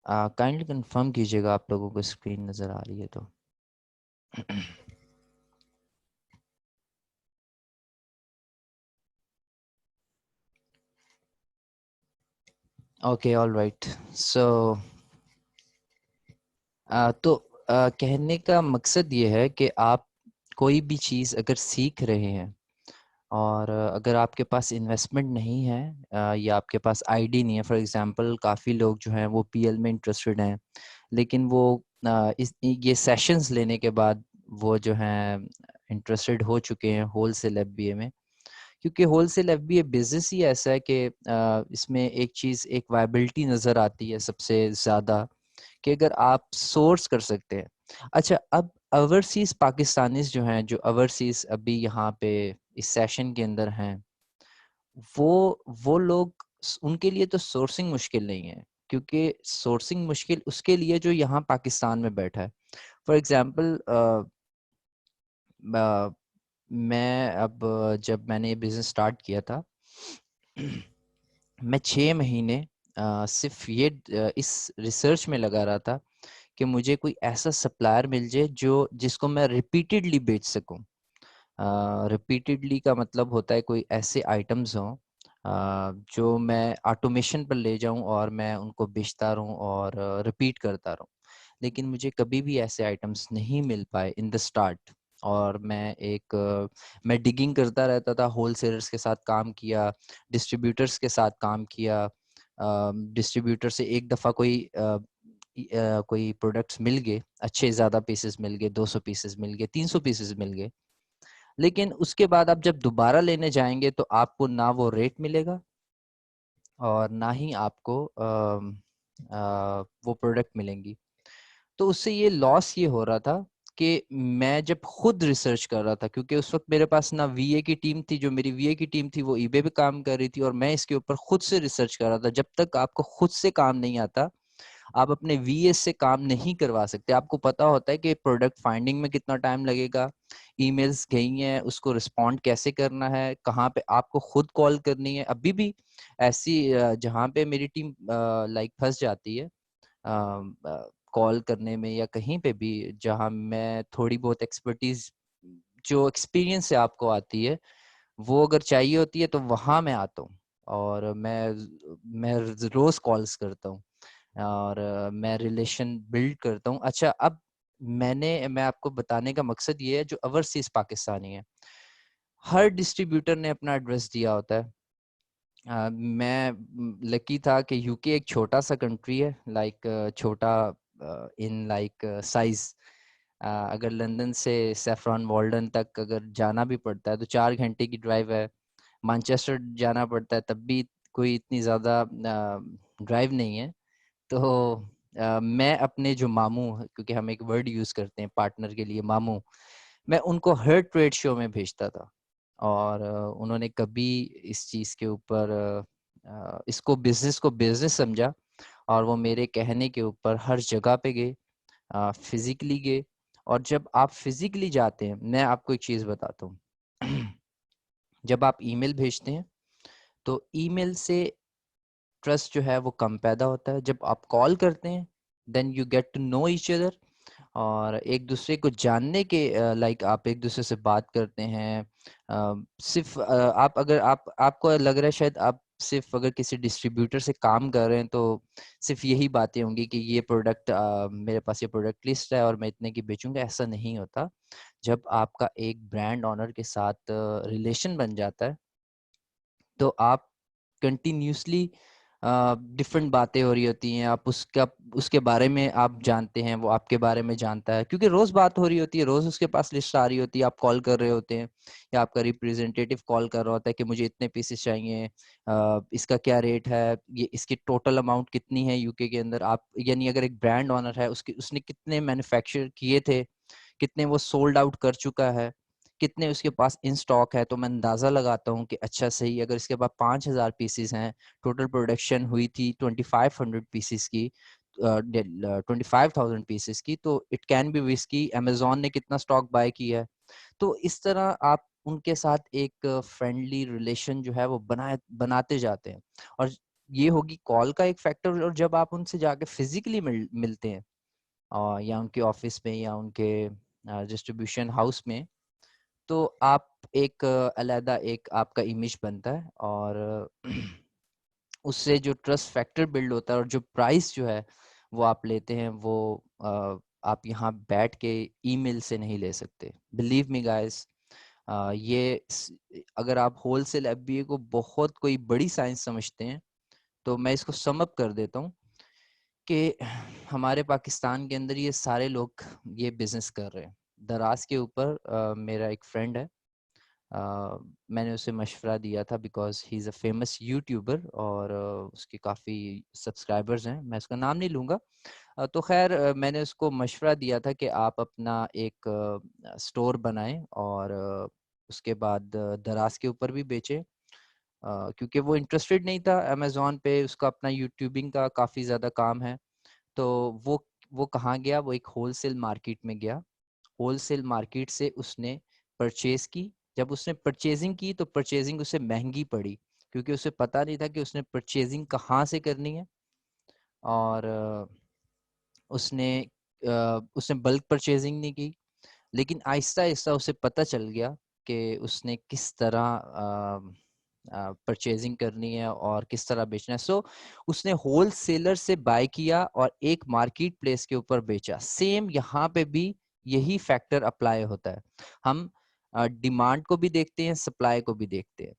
Kindly confirm कीजिएगा आप लोगों को स्क्रीन नज़र आ रही है तो। Okay, all right. सो तो कहने का मकसद ये है कि आप कोई भी चीज़ अगर सीख रहे हैं और अगर आपके पास इन्वेस्टमेंट नहीं है या आपके पास आईडी नहीं है, फॉर एग्जांपल काफ़ी लोग जो हैं वो पीएल में इंटरेस्टेड हैं, लेकिन वो इस ये सेशंस लेने के बाद वो जो हैं इंटरेस्टेड हो चुके हैं होलसेल एफबीए में। क्योंकि होलसेल एफबीए बिजनेस ही ऐसा है कि इसमें एक चीज़, एक वायबिलिटी नज़र आती है सबसे ज़्यादा, कि अगर आप सोर्स कर सकते हैं। अच्छा, अब ओवरसीज पाकिस्तानीज जो हैं, जो ओवरसीज अभी यहाँ पे इस सेशन के अंदर हैं, वो लोग, उनके लिए तो सोर्सिंग मुश्किल नहीं है, क्योंकि सोर्सिंग मुश्किल उसके लिए जो यहाँ पाकिस्तान में बैठा है। फॉर एग्जांपल मैं अब जब मैंने ये बिज़नेस स्टार्ट किया था, मैं 6 महीने सिर्फ ये इस रिसर्च में लगा रहा था कि मुझे कोई ऐसा सप्लायर मिल जाए जो जिसको मैं रिपीटेडली बेच सकूं। रिपीटेडली का मतलब होता है कोई ऐसे आइटम्स हों जो मैं ऑटोमेशन पर ले जाऊं और मैं उनको बेचता रहूं और रिपीट करता रहूं। लेकिन मुझे कभी भी ऐसे आइटम्स नहीं मिल पाए इन द स्टार्ट। और मैं डिगिंग करता रहता था, होलसेलर्स के साथ काम किया, डिस्ट्रीब्यूटर्स के साथ काम किया। डिस्ट्रीब्यूटर से एक दफ़ा कोई प्रोडक्ट्स मिल गए, अच्छे ज़्यादा पीसेस मिल गए, 200 पीसेस मिल गए, 300 पीसेस मिल गए। लेकिन उसके बाद आप जब दोबारा लेने जाएंगे तो आपको ना वो रेट मिलेगा और ना ही आपको वो प्रोडक्ट मिलेंगी। तो उससे ये लॉस ये हो रहा था कि मैं जब खुद रिसर्च कर रहा था, क्योंकि उस वक्त मेरे पास ना वीए की टीम थी, जो मेरी वीए की टीम थी वो ईबे पे काम कर रही थी, और मैं इसके ऊपर खुद से रिसर्च कर रहा था। जब तक आपको खुद से काम नहीं आता, आप अपने वीएस से काम नहीं करवा सकते। आपको पता होता है कि प्रोडक्ट फाइंडिंग में कितना टाइम लगेगा, ईमेल्स गई हैं उसको रिस्पॉन्ड कैसे करना है, कहाँ पे आपको खुद कॉल करनी है। अभी भी ऐसी जहाँ पे मेरी टीम लाइक फंस जाती है कॉल करने में या कहीं पे भी, जहाँ मैं थोड़ी बहुत एक्सपर्टीज जो एक्सपीरियंस से आपको आती है वो अगर चाहिए होती है तो वहाँ मैं आता हूँ। और मैं रोज कॉल्स करता हूँ और मैं रिलेशन बिल्ड करता हूँ। अच्छा, अब मैं आपको बताने का मकसद ये है, जो ओवरसीज पाकिस्तानी है, हर डिस्ट्रीब्यूटर ने अपना एड्रेस दिया होता है। मैं लकी था कि यूके एक छोटा सा कंट्री है, लाइक छोटा इन लाइक साइज। अगर लंदन से सेफ्रॉन वाल्डन तक अगर जाना भी पड़ता है तो 4 घंटे की ड्राइव है। मैनचेस्टर जाना पड़ता है तब भी कोई इतनी ज़्यादा ड्राइव नहीं है। तो मैं अपने जो मामू, क्योंकि हम एक वर्ड यूज़ करते हैं पार्टनर के लिए, मामू, मैं उनको हर ट्रेड शो में भेजता था। और उन्होंने कभी इस चीज़ के ऊपर इसको बिजनेस समझा, और वो मेरे कहने के ऊपर हर जगह पे गए, फिजिकली गए। और जब आप फिजिकली जाते हैं, मैं आपको एक चीज़ बताता हूँ। जब आप ईमेल भेजते हैं तो ईमेल से ट्रस्ट जो है वो कम पैदा होता है। जब आप कॉल करते हैं then you get to know each other, और एक दूसरे को जानने के लाइक आप एक दूसरे से बात करते हैं। सिर्फ आप अगर आपको लग रहा है शायद आप सिर्फ अगर किसी डिस्ट्रीब्यूटर से काम कर रहे हैं तो सिर्फ यही बातें होंगी कि ये प्रोडक्ट मेरे पास ये प्रोडक्ट लिस्ट है और मैं इतने की बेचूंगा। ऐसा नहीं होता। जब आपका एक ब्रांड ऑनर के साथ रिलेशन बन जाता है तो आप कंटिन्यूसली डिफरेंट बातें हो रही होती हैं, आप उसके बारे में आप जानते हैं, वो आपके बारे में जानता है, क्योंकि रोज बात हो रही होती है, रोज उसके पास लिस्ट आ रही होती है। आप कॉल कर रहे होते हैं या आपका रिप्रेजेंटेटिव कॉल कर रहा होता है कि मुझे इतने पीसेस चाहिए, इसका क्या रेट है, ये इसकी टोटल अमाउंट कितनी है यूके के अंदर। आप यानी अगर एक ब्रांड ऑनर है, उसने कितने मैन्युफैक्चर किए थे, कितने वो सोल्ड आउट कर चुका है, कितने उसके पास इन स्टॉक है, तो मैं अंदाज़ा लगाता हूँ कि अच्छा सही, अगर इसके पास 5,000 पीसीस हैं, टोटल प्रोडक्शन हुई थी 2500 पीसीस की, 25,000 पीसेस की, तो it can be whisky Amazon ने कितना स्टॉक बाय किया है। तो इस तरह आप उनके साथ एक फ्रेंडली रिलेशन जो है वो बनाते जाते हैं। और ये होगी कॉल का एक फैक्टर। और जब आप उनसे जाके फिजिकली मिलते हैं या उनके ऑफिस में या उनके डिस्ट्रीब्यूशन हाउस में, तो आप एक अलग एक आपका इमेज बनता है, और उससे जो ट्रस्ट फैक्टर बिल्ड होता है, और जो प्राइस जो है वो आप लेते हैं, वो आप यहाँ बैठ के ईमेल से नहीं ले सकते। बिलीव मी गाइस, अगर आप होलसेल एफबीए को बहुत कोई बड़ी साइंस समझते हैं, तो मैं इसको सम अप कर देता हूँ कि हमारे पाकिस्तान के अंदर ये सारे लोग ये बिजनेस कर रहे हैं। दराज के ऊपर मेरा एक फ्रेंड है, मैंने उसे मशवरा दिया था because he is a famous YouTuber, और उसके काफ़ी सब्सक्राइबर्स हैं, मैं उसका नाम नहीं लूँगा। तो खैर मैंने उसको मशवरा दिया था कि आप अपना एक स्टोर बनाएं, और उसके बाद दराज के ऊपर भी बेचें, क्योंकि वो इंटरेस्टेड नहीं था अमेज़ॉन पे। उसका अपना यूट्यूबिंग का काफ़ी ज़्यादा काम है। तो वो कहाँ गया, वो एक होलसेल मार्केट में गया। होलसेल मार्केट से उसने परचेज की। जब उसने परचेजिंग की तो परचेजिंग उसे महंगी पड़ी, क्योंकि उसे पता नहीं था कि उसने परचेजिंग कहाँ से करनी है। और उसने बल्क परचेजिंग नहीं की, लेकिन आहिस्ता आहिस्ता उसे पता चल गया कि उसने किस तरह परचेजिंग करनी है और किस तरह बेचना है। सो उसने होल सेलर से बाय किया और एक मार्केट प्लेस के ऊपर बेचा। सेम यहाँ पे भी यही फैक्टर अप्लाई होता है। हम डिमांड को भी देखते हैं, सप्लाई को भी देखते हैं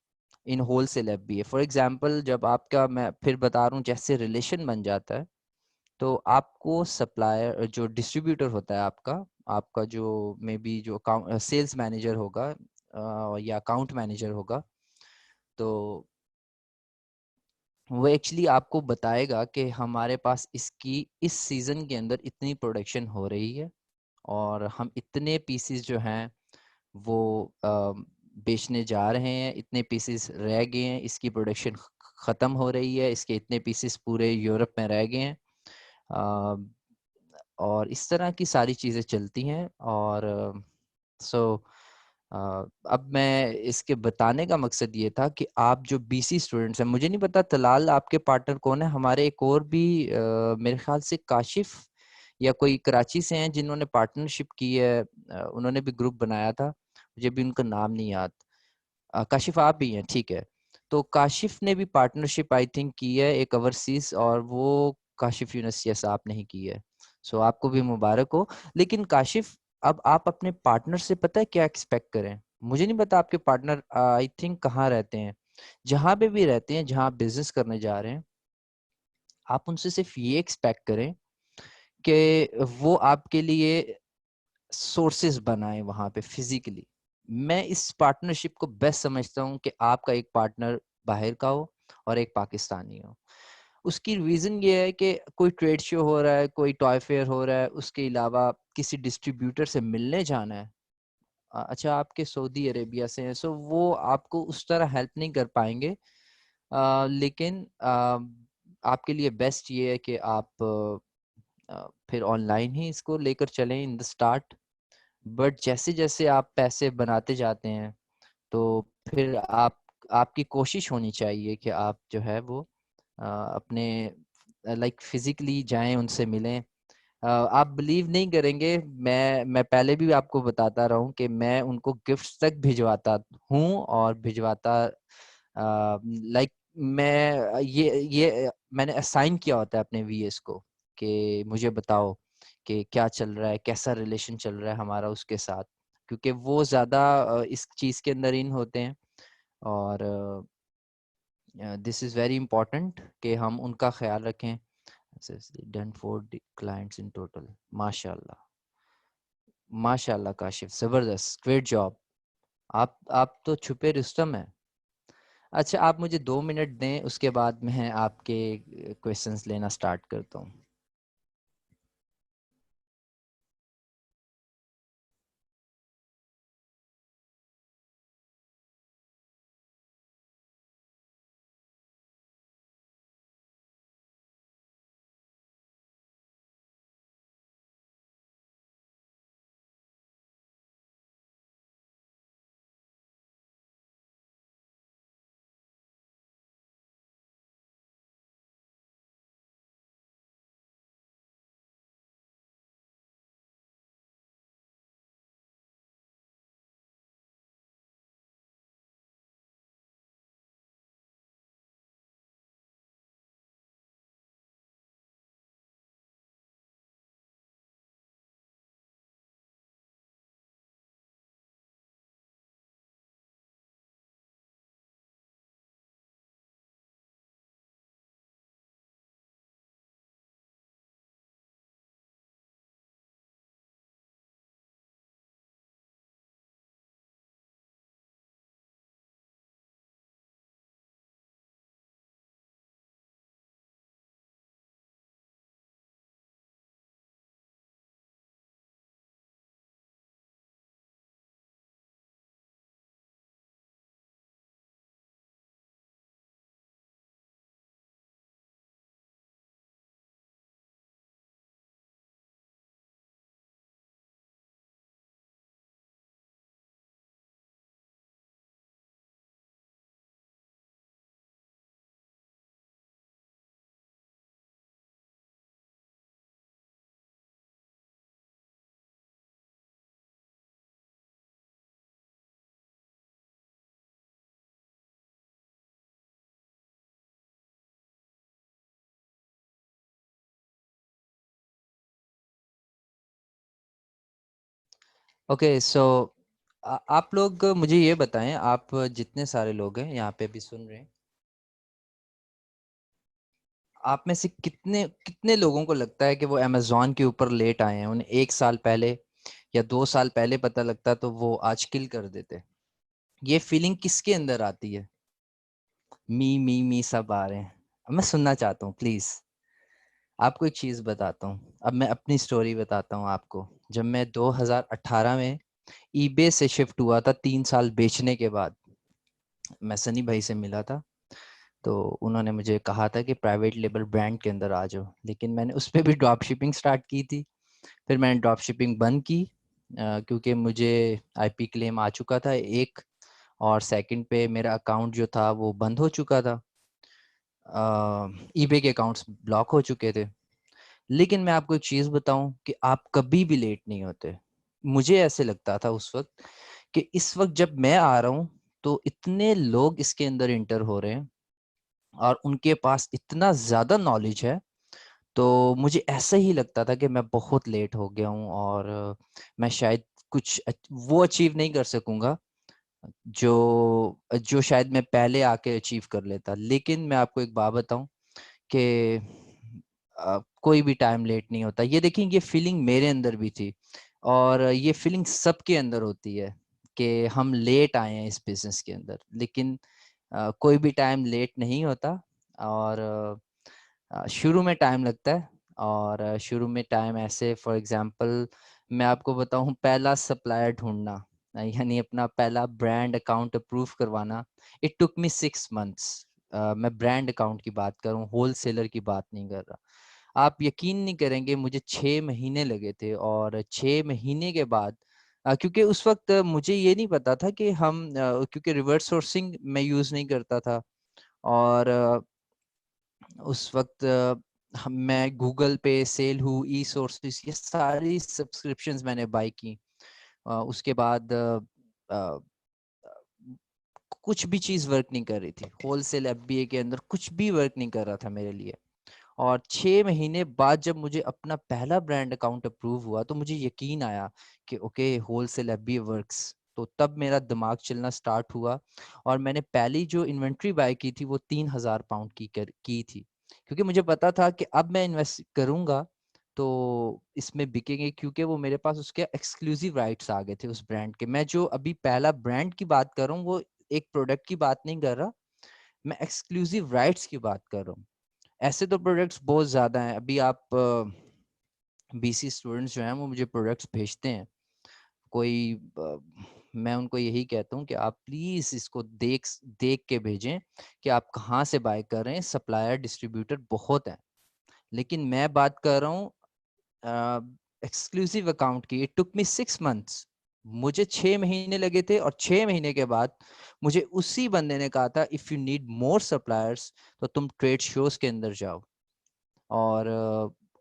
इन wholesale F B A. For example, जब आपका, मैं फिर बता रहा हूँ, जैसे रिलेशन बन जाता है, तो आपको सप्लायर, जो डिस्ट्रीब्यूटर होता है आपका आपका जो मे बी जो सेल्स मैनेजर होगा या अकाउंट मैनेजर होगा, तो वो एक्चुअली आपको बताएगा कि हमारे पास इसकी इस सीज़न के अंदर इतनी प्रोडक्शन हो रही है, और हम इतने पीसीस जो हैं वो बेचने जा रहे हैं, इतने पीसीस रह गए हैं, इसकी प्रोडक्शन ख़त्म हो रही है, इसके इतने पीसीस पूरे यूरोप में रह गए हैं। और इस तरह की सारी चीज़ें चलती हैं। और सो अब मैं इसके बताने का मकसद ये था कि आप जो बीसी स्टूडेंट्स हैं, मुझे नहीं पता तलाल आपके पार्टनर कौन है, हमारे एक और भी मेरे ख्याल से काशिफ या कोई कराची से हैं जिन्होंने पार्टनरशिप की है, उन्होंने भी ग्रुप बनाया था, मुझे भी उनका नाम नहीं याद। काशिफ आप भी हैं, ठीक है। तो काशिफ ने भी पार्टनरशिप आई थिंक की है एक ओवरसीज, और वो काशिफ यूनस, यस, आपने ही की है। सो आपको भी मुबारक हो। लेकिन काशिफ, अब आप अपने पार्टनर से पता है क्या एक्सपेक्ट करें? मुझे नहीं पता आपके पार्टनर आई थिंक कहाँ रहते हैं। जहां पे भी रहते हैं, जहां आप बिजनेस करने जा रहे हैं, आप उनसे सिर्फ ये एक्सपेक्ट करें कि वो आपके लिए सोर्सेज बनाएं वहां पे फिजिकली। मैं इस पार्टनरशिप को बेस्ट समझता हूँ कि आपका एक पार्टनर बाहर का हो और एक पाकिस्तानी हो। उसकी रीज़न ये है कि कोई ट्रेड शो हो रहा है, कोई टॉय फेयर हो रहा है, उसके अलावा किसी डिस्ट्रीब्यूटर से मिलने जाना है। अच्छा, आपके सऊदी अरेबिया से हैं, सो वो आपको उस तरह हेल्प नहीं कर पाएंगे। लेकिन आपके लिए बेस्ट ये है कि आप फिर ऑनलाइन ही इसको लेकर चलें इन द स्टार्ट। बट जैसे जैसे आप पैसे बनाते जाते हैं, तो फिर आपकी कोशिश होनी चाहिए कि आप जो है वो अपने लाइक फिजिकली जाएं, उनसे मिलें। आप बिलीव नहीं करेंगे, मैं पहले भी आपको बताता रहा हूँ कि मैं उनको गिफ्ट्स तक भिजवाता हूँ और भिजवाता, लाइक मैं ये मैंने असाइन किया होता है अपने वीएस को कि मुझे बताओ कि क्या चल रहा है, कैसा रिलेशन चल रहा है हमारा उसके साथ, क्योंकि वो ज़्यादा इस चीज़ के अंदर इन होते हैं। और दिस इज़ वेरी इंपॉर्टेंट कि हम उनका ख्याल रखें। डन 4 clients in total, माशाल्लाह। माशाल्लाह काशिफ, ज़बरदस्त, ग्रेट जॉब। आप तो छुपे रुस्तम हैं। अच्छा, आप मुझे 2 मिनट दें, उसके बाद मैं आपके क्वेश्चंस लेना स्टार्ट करता हूँ। ओके सो आप लोग मुझे ये बताएं, आप जितने सारे लोग हैं यहाँ पे भी सुन रहे हैं, आप में से कितने कितने लोगों को लगता है कि वो अमेजोन के ऊपर लेट आए हैं, उन्हें 1 साल पहले या 2 साल पहले पता लगता तो वो आज किल कर देते? ये फीलिंग किसके अंदर आती है? मी सब आ रहे हैं। अब मैं सुनना चाहता हूँ प्लीज। आपको एक चीज बताता हूँ, अब मैं अपनी स्टोरी बताता हूँ आपको। जब मैं 2018 में ईबे से शिफ्ट हुआ था, 3 साल बेचने के बाद, मैं सनी भाई से मिला था। तो उन्होंने मुझे कहा था कि प्राइवेट लेबल ब्रांड के अंदर आ जाओ, लेकिन मैंने उस पर भी ड्रॉप शिपिंग स्टार्ट की थी। फिर मैंने ड्रॉप शिपिंग बंद की, क्योंकि मुझे आईपी क्लेम आ चुका था एक, और सेकंड पे मेरा अकाउंट जो था वो बंद हो चुका था। ईबे के अकाउंट्स ब्लॉक हो चुके थे। लेकिन मैं आपको एक चीज बताऊं कि आप कभी भी लेट नहीं होते। मुझे ऐसे लगता था उस वक्त कि इस वक्त जब मैं आ रहा हूं तो इतने लोग इसके अंदर इंटर हो रहे हैं और उनके पास इतना ज्यादा नॉलेज है, तो मुझे ऐसा ही लगता था कि मैं बहुत लेट हो गया हूँ और मैं शायद कुछ वो अचीव नहीं कर सकूंगा जो जो शायद मैं पहले आके अचीव कर लेता। लेकिन मैं आपको एक बात बताऊं कि कोई भी टाइम लेट नहीं होता। ये देखिए, ये फीलिंग मेरे अंदर भी थी और ये फीलिंग सबके अंदर होती है कि हम लेट आए हैं इस बिजनेस के अंदर। लेकिन कोई भी टाइम लेट नहीं होता और शुरू में टाइम लगता है। और शुरू में टाइम ऐसे, फॉर एग्जांपल मैं आपको बताऊं, पहला सप्लायर ढूंढना, यानी अपना पहला ब्रांड अकाउंट अप्रूव करवाना, इट टुक मी 6 मंथ्स। मैं ब्रांड अकाउंट की बात करूं, होलसेलर की बात नहीं कर रहा। आप यकीन नहीं करेंगे, मुझे 6 महीने लगे थे। और 6 महीने के बाद, क्योंकि उस वक्त मुझे ये नहीं पता था कि हम क्योंकि रिवर्स सोर्सिंग मैं यूज़ नहीं करता था। और उस वक्त मैं गूगल पे, सेल हूँ, ई सोर्सेस, ये सारी सब्सक्रिप्शंस मैंने बाई की। उसके बाद कुछ भी चीज़ वर्क नहीं कर रही थी, होलसेल एफबीए के अंदर कुछ भी वर्क नहीं कर रहा था मेरे लिए। और 6 महीने बाद जब मुझे अपना पहला ब्रांड अकाउंट अप्रूव हुआ तो मुझे यकीन आया कि ओके, होलसेल एफबीए वर्क्स। तो तब मेरा दिमाग चलना स्टार्ट हुआ और मैंने पहली जो इन्वेंट्री बाय की थी वो 3,000 पाउंड की थी, क्योंकि मुझे पता था कि अब मैं इन्वेस्ट करूंगा तो इसमें बिकेंगे, क्योंकि वो मेरे पास उसके एक्सक्लूसिव राइट्स आ गए थे उस ब्रांड के। मैं जो अभी पहला ब्रांड की बात कर रहा हूँ वो एक प्रोडक्ट की बात नहीं कर रहा, मैं एक्सक्लूसिव राइट्स की बात कर रहा हूँ। ऐसे तो प्रोडक्ट्स बहुत ज़्यादा हैं। अभी आप बीसी स्टूडेंट्स जो हैं वो मुझे प्रोडक्ट्स भेजते हैं, कोई मैं उनको यही कहता हूँ कि आप प्लीज़ इसको देख देख के भेजें कि आप कहाँ से बाय कर रहे हैं। सप्लायर डिस्ट्रीब्यूटर बहुत हैं, लेकिन मैं बात कर रहा हूँ एक्सक्लूसिव अकाउंट की। It took me 6 months. मुझे 6 महीने लगे थे और 6 महीने के बाद मुझे उसी बंदे ने कहा था, if you need more suppliers तो तुम ट्रेड शोज के अंदर जाओ। और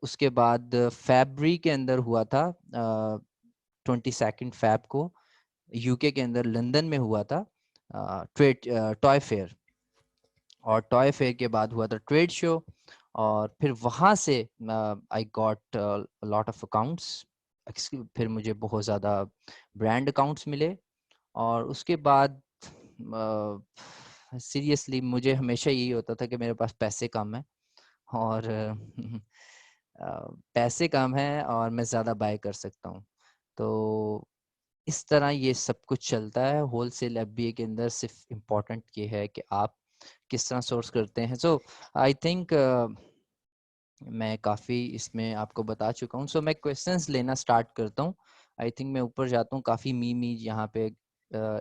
उसके बाद फैब्री के अंदर हुआ था, 22 फैब को यूके के अंदर लंदन में हुआ था ट्रेड टॉय फेयर। और टॉय फेयर के बाद हुआ था ट्रेड शो। और फिर वहाँ से I got lot of accounts. फिर मुझे बहुत ज़्यादा ब्रांड अकाउंट्स मिले। और उसके बाद सीरियसली मुझे हमेशा यही होता था कि मेरे पास पैसे कम है और पैसे कम है और मैं ज़्यादा बाय कर सकता हूँ। तो इस तरह ये सब कुछ चलता है होलसेल एफबीए के अंदर। सिर्फ इम्पोर्टेंट ये है कि आप किस तरह सोर्स करते हैं। सो आई थिंक मैं काफ़ी इसमें आपको बता चुका हूँ। सो मैं क्वेश्चंस लेना स्टार्ट करता हूँ। आई थिंक मैं ऊपर जाता हूँ, काफ़ी मी यहाँ पे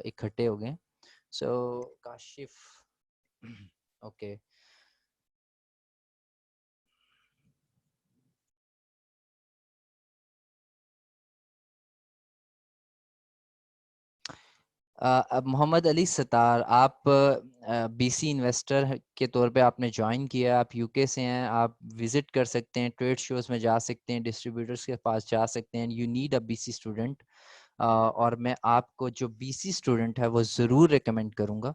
इकट्ठे हो गए। सो काशिफ, ओके। अब मोहम्मद अली सतार, आप बीसी इन्वेस्टर के तौर पे आपने ज्वाइन किया, आप यूके से हैं, आप विजिट कर सकते हैं, ट्रेड शोज में जा सकते हैं, डिस्ट्रीब्यूटर्स के पास जा सकते हैं। You need a BC student. और मैं आपको जो बीसी स्टूडेंट है वो ज़रूर रिकमेंड करूँगा।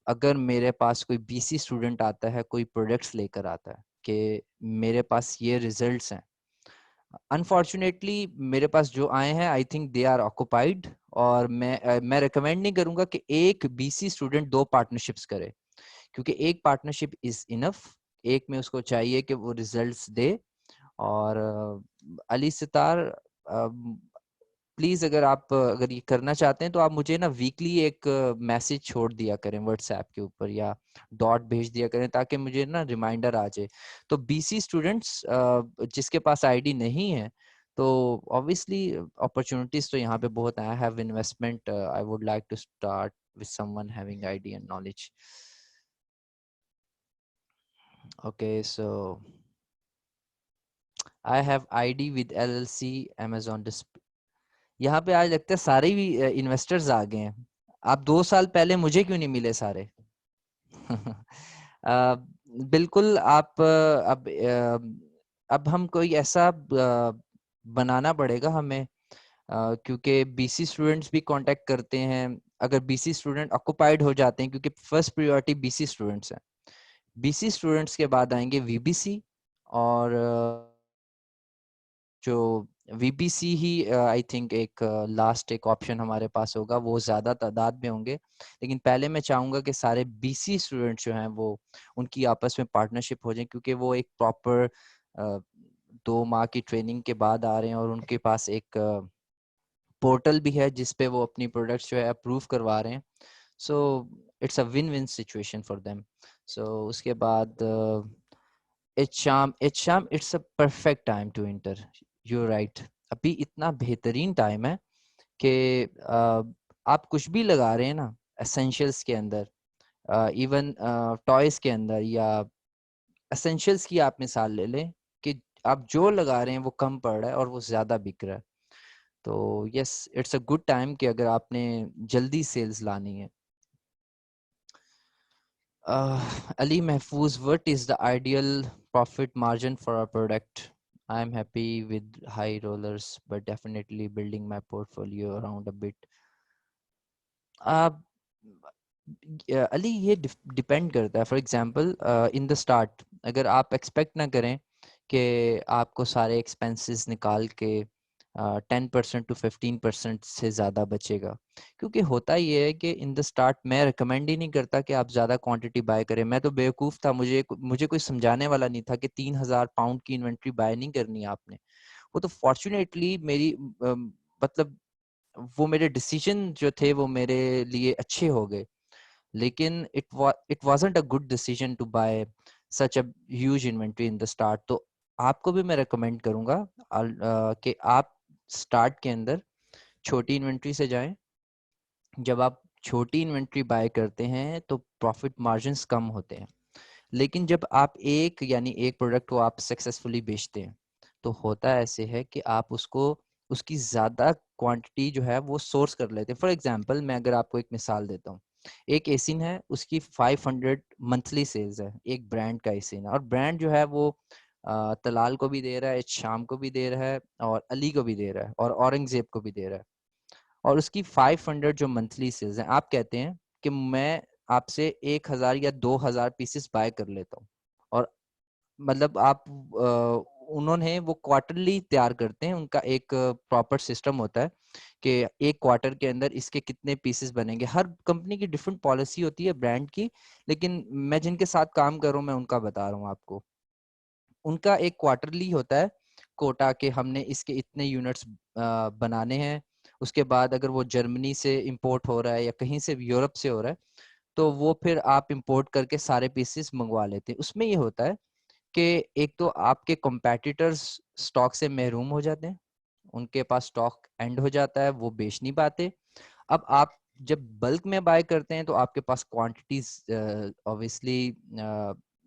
अगर मेरे पास कोई बीसी स्टूडेंट आता है, कोई प्रोडक्ट्स लेकर आता है कि मेरे पास ये रिजल्ट्स हैं, अनफॉर्चुनेटली मेरे पास जो आए हैं I think they are occupied, और मैं रिकमेंड नहीं करूंगा कि एक बीसी स्टूडेंट 2 पार्टनरशिप्स करे, क्योंकि एक पार्टनरशिप इज इनफ। एक में उसको चाहिए कि वो रिजल्ट्स दे। और अली सितार, प्लीज अगर ये करना चाहते हैं तो आप मुझे ना वीकली एक मैसेज छोड़ दिया करें व्हाट्सएप के ऊपर, या डॉट भेज दिया करें, ताकि मुझे ना रिमाइंडर आ जाए। तो बीसी स्टूडेंट्स जिसके पास आईडी नहीं है, तो ऑब्वियसली अपॉर्चुनिटीज तो यहाँ पे बहुत है। I have investment, I would like to start with someone having ID and knowledge. Okay, so I have ID with LLC Amazon. यहाँ पे आज लगता है सारे भी इन्वेस्टर्स आ गए हैं। आप 2 साल पहले मुझे क्यों नहीं मिले सारे? बिल्कुल। आप अब हम कोई ऐसा बनाना पड़ेगा हमें, क्योंकि बीसी स्टूडेंट्स भी कांटेक्ट करते हैं। अगर बीसी स्टूडेंट ऑक्युपाइड हो जाते हैं, क्योंकि फर्स्ट प्रायोरिटी बीसी स्टूडेंट्स हैं, बीसी स्टूडेंट्स के बाद आएंगे वीबीसी, और जो वीपीसी ही आई थिंक एक लास्ट एक ऑप्शन हमारे पास होगा, वो ज्यादा तादाद में होंगे। लेकिन पहले मैं चाहूंगा कि सारे बीसी स्टूडेंट्स जो हैं वो उनकी आपस में पार्टनरशिप हो जाए, क्योंकि वो एक प्रॉपर 2 माह की ट्रेनिंग के बाद आ रहे हैं, और उनके पास एक पोर्टल भी है जिसपे वो अपनी प्रोडक्ट्स जो है अप्रूव करवा रहे हैं। So it's a win win situation for them. So उसके बाद एच शाम it's a perfect time to enter. You right, अभी इतना बेहतरीन टाइम है कि आप कुछ भी लगा रहे हैं ना एसेंशियल्स के अंदर, इवन टॉयज के अंदर, या एसेंशियल्स की आप मिसाल ले लें कि आप जो लगा रहे हैं वो कम पड़ रहा है और वो ज्यादा बिक रहा है। तो yes, it's a good time कि अगर आपने जल्दी सेल्स लानी है। Ali Mahfouz, what is the ideal profit margin for a product? I'm happy with high rollers, but definitely building my portfolio around a bit. Uh, Ali, ये depend करता है। For example in the start अगर आप expect ना करें कि आपको सारे एक्सपेंसेस निकाल के 10% to 15% से ज़्यादा बचेगा, क्योंकि होता ये है कि इन द स्टार्ट मैं रिकमेंड ही नहीं करता कि आप ज़्यादा क्वांटिटी बाय करें। मैं तो बेवकूफ़ था, मुझे कोई समझाने वाला नहीं था कि 3,000 पाउंड की इन्वेंट्री बाय नहीं करनी है आपने। वो तो फॉर्चुनेटली मेरी मतलब वो मेरे डिसीजन जो थे वो मेरे लिए अच्छे हो गए। लेकिन it wasn't a good decision to buy such a huge inventory in the start. तो आपको भी मैं रेकमेंड करूंगा कि आप स्टार्ट के अंदर छोटी इन्वेंट्री से जाएं। जब आप छोटी इन्वेंट्री बाय करते हैं तो प्रॉफिट मार्जिन्स कम होते हैं। लेकिन जब आप एक प्रोडक्ट को आप सक्सेसफुली बेचते हैं, तो होता ऐसे है कि आप उसको उसकी ज़्यादा क्वांटिटी जो है वो सोर्स कर लेते हैं। फॉर एग्जांपल मैं अगर आपको एक मिसाल देता हूँ, एक एसिन है, उसकी 500 मंथली सेल्स है, एक ब्रांड का एसिन है, और ब्रांड जो है वो तलाल को भी दे रहा है, शाम को भी दे रहा है, और अली को भी दे रहा है, और औरंगजेब को भी दे रहा है, और उसकी 500 जो मंथली सेल्स हैं। आप कहते हैं कि मैं आपसे 1,000 या 2,000 पीसेस बाय कर लेता हूँ, और मतलब आप उन्होंने वो क्वार्टरली तैयार करते हैं, उनका एक प्रॉपर सिस्टम होता है कि एक क्वार्टर के अंदर इसके कितने पीसेस बनेंगे। हर कंपनी की डिफरेंट पॉलिसी होती है ब्रांड की, लेकिन मैं जिनके साथ काम कर रहा हूँ मैं उनका बता रहा हूँ आपको। उनका एक क्वार्टरली होता है कोटा के, हमने इसके इतने यूनिट्स बनाने हैं। उसके बाद अगर वो जर्मनी से इंपोर्ट हो रहा है या कहीं से भी यूरोप से हो रहा है, तो वो फिर आप इंपोर्ट करके सारे पीसेस मंगवा लेते हैं। उसमें ये होता है कि एक तो आपके कॉम्पिटिटर्स स्टॉक से महरूम हो जाते हैं, उनके पास स्टॉक एंड हो जाता है, वो बेच नहीं पाते। अब आप जब बल्क में बाय करते हैं तो आपके पास क्वांटिटीज ऑब्वियसली,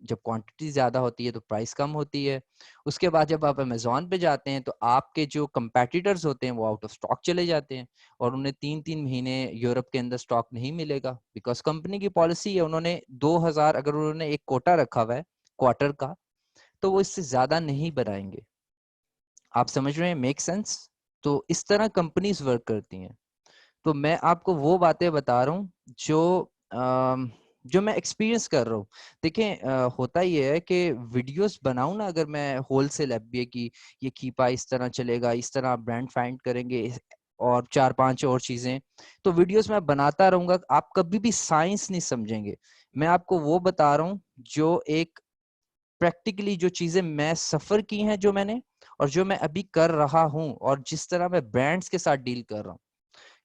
जब क्वांटिटी ज्यादा होती है तो प्राइस कम होती है। उसके बाद जब आप अमेजोन पे जाते हैं तो आपके जो कंपेटिटर्स होते हैं वो आउट ऑफ स्टॉक चले जाते हैं, और उन्हें 3-3 महीने यूरोप के अंदर स्टॉक नहीं मिलेगा, बिकॉज कंपनी की पॉलिसी है, उन्होंने 2,000 अगर उन्होंने एक कोटा रखा हुआ है क्वार्टर का, तो वो इससे ज्यादा नहीं बनाएंगे। आप समझ रहे हैं? Make sense? तो इस तरह कंपनीज वर्क करती हैं। तो मैं आपको वो बातें बता रहा हूँ जो जो मैं एक्सपीरियंस कर रहा हूँ। देखें होता ये है कि वीडियोस बनाऊं ना, अगर मैं होलसेल एफबीए की, ये कीपा इस तरह चलेगा, इस तरह ब्रांड फाइंड करेंगे और 4-5 और चीजें, तो वीडियोस मैं बनाता रहूंगा, आप कभी भी साइंस नहीं समझेंगे। मैं आपको वो बता रहा हूँ जो एक प्रैक्टिकली जो चीजें मैं सफर की हैं, जो मैंने और जो मैं अभी कर रहा हूँ, और जिस तरह मैं ब्रांड्स के साथ डील कर रहा हूँ।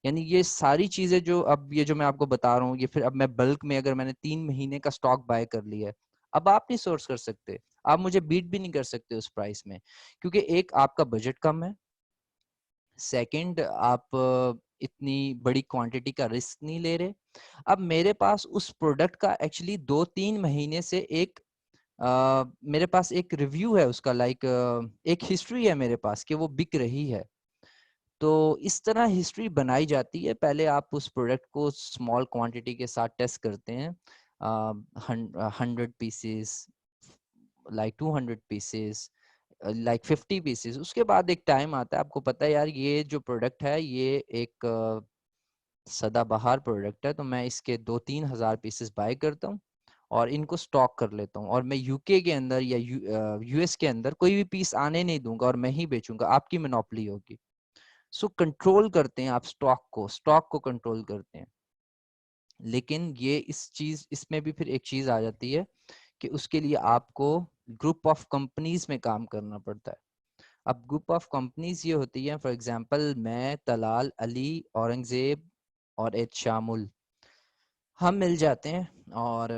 यानी ये सारी चीजें जो अब ये जो मैं आपको बता रहा हूँ, ये फिर अब मैं बल्क में, अगर मैंने 3 महीने का स्टॉक बाय कर लिया है, अब आप नहीं सोर्स कर सकते, आप मुझे बीट भी नहीं कर सकते उस प्राइस में, क्योंकि एक आपका बजट कम है, सेकंड आप इतनी बड़ी क्वांटिटी का रिस्क नहीं ले रहे। अब मेरे पास उस प्रोडक्ट का एक्चुअली 2-3 महीने से एक मेरे पास एक रिव्यू है उसका, लाइक एक हिस्ट्री है मेरे पास कि वो बिक रही है। तो इस तरह हिस्ट्री बनाई जाती है। पहले आप उस प्रोडक्ट को स्मॉल क्वांटिटी के साथ टेस्ट करते हैं, 100 pieces, like 200 pieces, like 50 pieces. उसके बाद एक टाइम आता है, आपको पता है यार ये जो प्रोडक्ट है ये एक सदाबहार प्रोडक्ट है, तो मैं इसके 2-3 हज़ार पीसेस बाय करता हूँ और इनको स्टॉक कर लेता हूँ, और मैं यूके के अंदर या यूएस के अंदर कोई भी पीस आने नहीं दूंगा और मैं ही बेचूंगा, आपकी मोनोपोली होगी। सो कंट्रोल करते हैं आप स्टॉक को कंट्रोल करते हैं। लेकिन ये इसमें भी फिर एक चीज आ जाती है कि उसके लिए आपको ग्रुप ऑफ कंपनीज में काम करना पड़ता है। अब ग्रुप ऑफ कंपनीज ये होती है, फॉर एग्जांपल मैं, तलाल, अली, औरंगजेब और एच शामुल, हम मिल जाते हैं और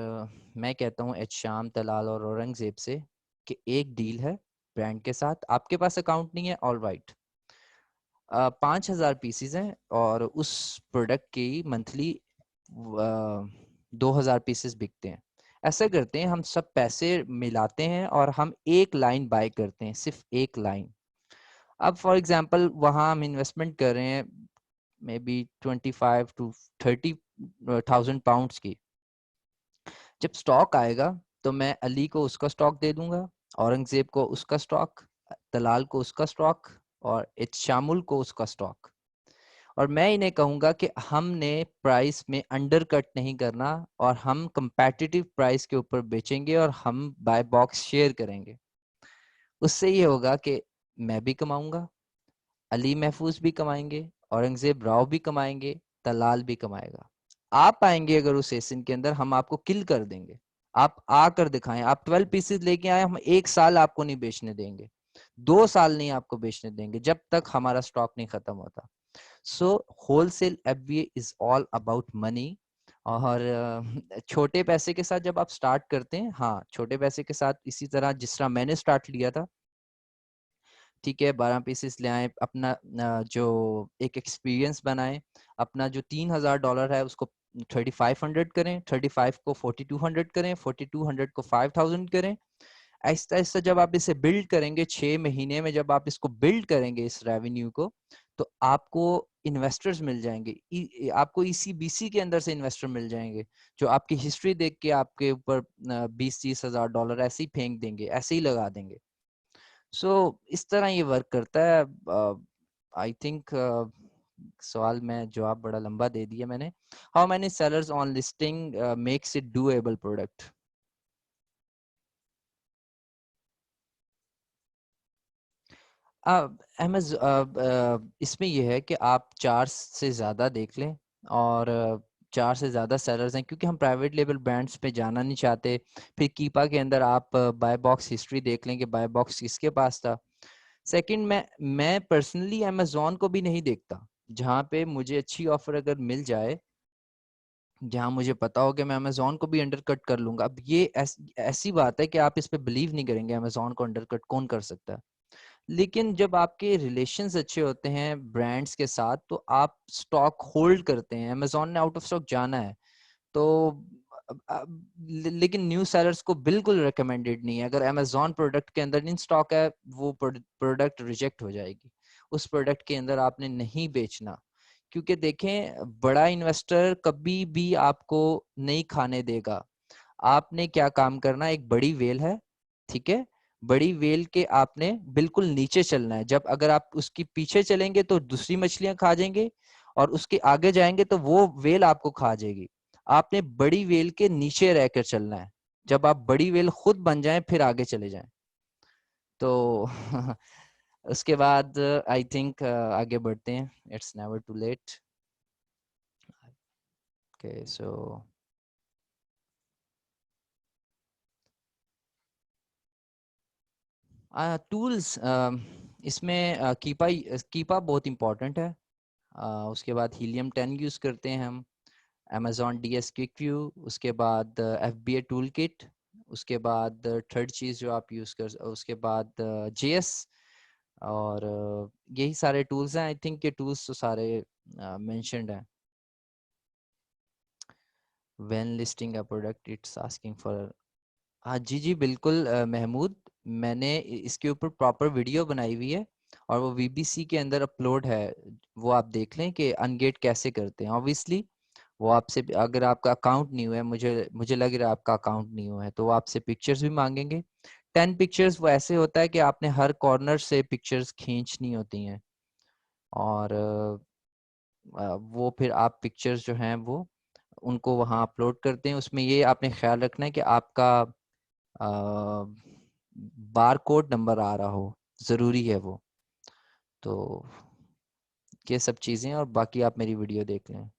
मैं कहता हूँ एच शाम, तलाल और औरंगजेब से कि एक डील है ब्रांड के साथ, आपके पास अकाउंट नहीं है, ऑल राइट, 5,000 पीसीज हैं और उस प्रोडक्ट की मंथली 2,000 पीसेस बिकते हैं। ऐसा करते हैं, हम सब पैसे मिलाते हैं और हम एक लाइन बाय करते हैं, सिर्फ एक लाइन। अब फॉर एग्जांपल वहां हम इन्वेस्टमेंट कर रहे हैं मे बी 25 to 30,000 पाउंड्स की। जब स्टॉक आएगा तो मैं अली को उसका स्टॉक दे दूंगा, औरंगजेब को उसका स्टॉक, दलाल को उसका स्टॉक और शामुल को उसका स्टॉक। और मैं इन्हें कहूंगा कि हमने प्राइस में अंडर कट नहीं करना और हम कंपेटिटिव प्राइस के ऊपर बेचेंगे और हम बाय बॉक्स शेयर करेंगे। उससे ये होगा कि मैं भी कमाऊंगा, अली महफूज भी कमाएंगे, औरंगजेब राव भी कमाएंगे, तलाल भी कमाएगा। आप आएंगे अगर उस सेशन के अंदर, हम आपको किल कर देंगे। आप आकर दिखाएं, आप 12 पीसेस लेके आए, हम 1 साल आपको नहीं बेचने देंगे, 2 साल नहीं आपको बेचने देंगे, जब तक हमारा स्टॉक नहीं खत्म होता। So wholesale FBA is all about money. और छोटे पैसे के साथ जब आप स्टार्ट करते हैं, हाँ छोटे पैसे के साथ इसी तरह जिस तरह मैंने स्टार्ट लिया था, ठीक है, 12 पीसेस ले आए, अपना जो एक एक्सपीरियंस बनाए, अपना जो $3,000 है उसको 3,500 करें, 35 को 4,200 करें, 4,200 को 5,000 करें। ऐसा ऐसा जब आप इसे बिल्ड करेंगे, 6 महीने में जब आप इसको बिल्ड करेंगे इस रेवेन्यू को, तो आपको इन्वेस्टर्स मिल जाएंगे, आपको ईसीबीसी के अंदर से इन्वेस्टर मिल जाएंगे जो आपकी हिस्ट्री देख के आपके ऊपर 20-30 हज़ार डॉलर ऐसे ही फेंक देंगे, ऐसे ही लगा देंगे। सो इस तरह ये वर्क करता है। आई थिंक सवाल में जवाब बड़ा लंबा दे दिया मैंने। How many sellers on listing makes it doable product? इसमें यह है कि आप 4 से ज़्यादा देख लें, और 4 से ज़्यादा सेलर्स हैं, क्योंकि हम प्राइवेट लेबल ब्रांड्स पे जाना नहीं चाहते। फिर कीपा के अंदर आप बाय बॉक्स हिस्ट्री देख लें कि बाय बॉक्स किसके पास था। सेकंड, मैं पर्सनली अमेजोन को भी नहीं देखता। जहाँ पे मुझे अच्छी ऑफर अगर मिल जाए, जहाँ मुझे पता हो कि मैं अमेजोन को भी अंडर कट कर लूंगा। अब ये ऐसी बात है कि आप इस पे बिलीव नहीं करेंगे, अमेजोन को अंडर कट कौन कर सकता है। लेकिन जब आपके रिलेशंस अच्छे होते हैं ब्रांड्स के साथ, तो आप स्टॉक होल्ड करते हैं। अमेजोन ने आउट ऑफ स्टॉक जाना है तो लेकिन न्यू सेलर्स को बिल्कुल रिकमेंडेड नहीं है। अगर अमेजोन प्रोडक्ट के अंदर इन स्टॉक है, वो प्रोडक्ट रिजेक्ट हो जाएगी, उस प्रोडक्ट के अंदर आपने नहीं बेचना। क्योंकि देखें, बड़ा इन्वेस्टर कभी भी आपको नहीं खाने देगा। आपने क्या काम करना, एक बड़ी वेल है, ठीक है, बड़ी वेल के आपने बिल्कुल नीचे चलना है। जब अगर आप उसके पीछे चलेंगे तो दूसरी मछलियां खा जाएंगे, और उसके आगे जाएंगे तो वो वेल आपको खा जाएगी। आपने बड़ी वेल के नीचे रहकर चलना है। जब आप बड़ी वेल खुद बन जाएं फिर आगे चले जाएं। तो उसके बाद आई थिंक आगे बढ़ते हैं। It's never too late. Okay so tools, इसमें कीपा बहुत इम्पोर्टेंट है। उसके बाद हीलियम 10 यूज़ करते हैं हम। अमेजोन DS क्विक व्यू, उसके बाद FBA टूल किट, उसके बाद थर्ड चीज़ जो आप यूज़ कर, उसके बाद JS। और यही सारे टूल्स हैं। आई थिंक ये टूल्स तो सारे मेंशन्ड हैं। When listing a product it's asking for. हाँ जी जी बिल्कुल महमूद, मैंने इसके ऊपर प्रॉपर वीडियो बनाई हुई है और वो VBC के अंदर अपलोड है। वो आप देख लें कि अनगेट कैसे करते हैं। ऑब्वियसली वो आपसे, अगर आपका अकाउंट न्यू है, मुझे मुझे लग रहा है आपका अकाउंट न्यू है, तो वो आपसे पिक्चर्स भी मांगेंगे। 10 पिक्चर्स वो ऐसे होता है कि आपने हर कॉर्नर से पिक्चर्स खींचनी होती हैं। और वो फिर आप पिक्चर्स जो हैं वो उनको वहाँ अपलोड करते हैं। उसमें ये आपने ख्याल रखना है कि आपका बार कोड नंबर आ रहा हो, ज़रूरी है वो। तो ये सब चीज़ें, और बाकी आप मेरी वीडियो देख लें।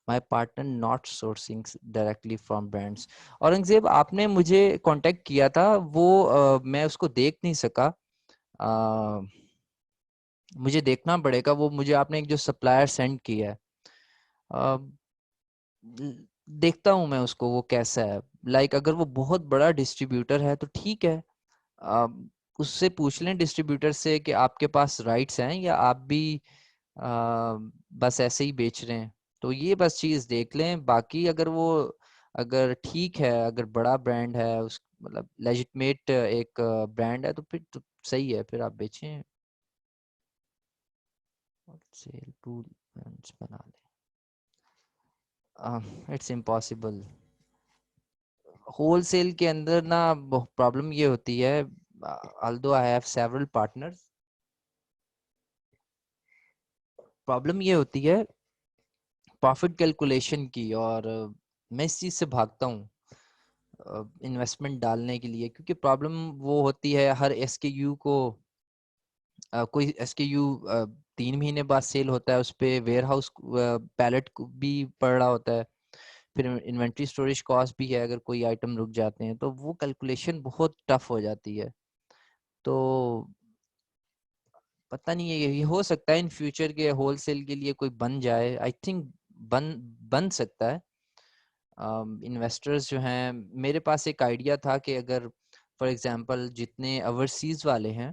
My partner not sourcing directly from brands. Aurangzeb, आपने मुझे कांटेक्ट किया था, वो मैं उसको देख नहीं सका। अ, मुझे देखना पड़ेगा। वो मुझे आपने एक जो सप्लायर सेंड किया है, अ, देखता हूँ मैं उसको, वो कैसा है। लाइक अगर वो बहुत बड़ा डिस्ट्रीब्यूटर है तो ठीक है, आप उससे पूछ लें डिस्ट्रीब्यूटर से कि आपके पास राइट्स हैं या आप भी बस ऐसे ही बेच रहे हैं। तो ये बस चीज़ देख लें। बाकी अगर वो, अगर ठीक है, अगर बड़ा ब्रांड है, उस मतलब लेजिटमेट एक ब्रांड है, तो फिर तो सही है, फिर आप बेचें। सेल टूल बना लें, इट्स इम्पॉसिबल। होलसेल के अंदर ना प्रॉब्लम ये होती है, although I have several partners, problem ये होती है प्रॉफिट कैलकुलेशन की। और मैं इस चीज़ से भागता हूँ इन्वेस्टमेंट डालने के लिए, क्योंकि प्रॉब्लम वो होती है हर SKU को, कोई SKU 3 महीने बाद सेल होता है, उस पर वेयर हाउस पैलेट भी पड़ रहा होता है, फिर इन्वेंट्री स्टोरेज कॉस्ट भी है अगर कोई आइटम रुक जाते हैं, तो वो कैलकुलेशन बहुत टफ हो जाती है। तो पता नहीं है, ये हो सकता है इन फ्यूचर के होलसेल के लिए कोई बन जाए। आई थिंक बन बन सकता है। इन्वेस्टर्स जो हैं, मेरे पास एक आइडिया था कि अगर फॉर एग्जांपल जितने ओवरसीज वाले हैं,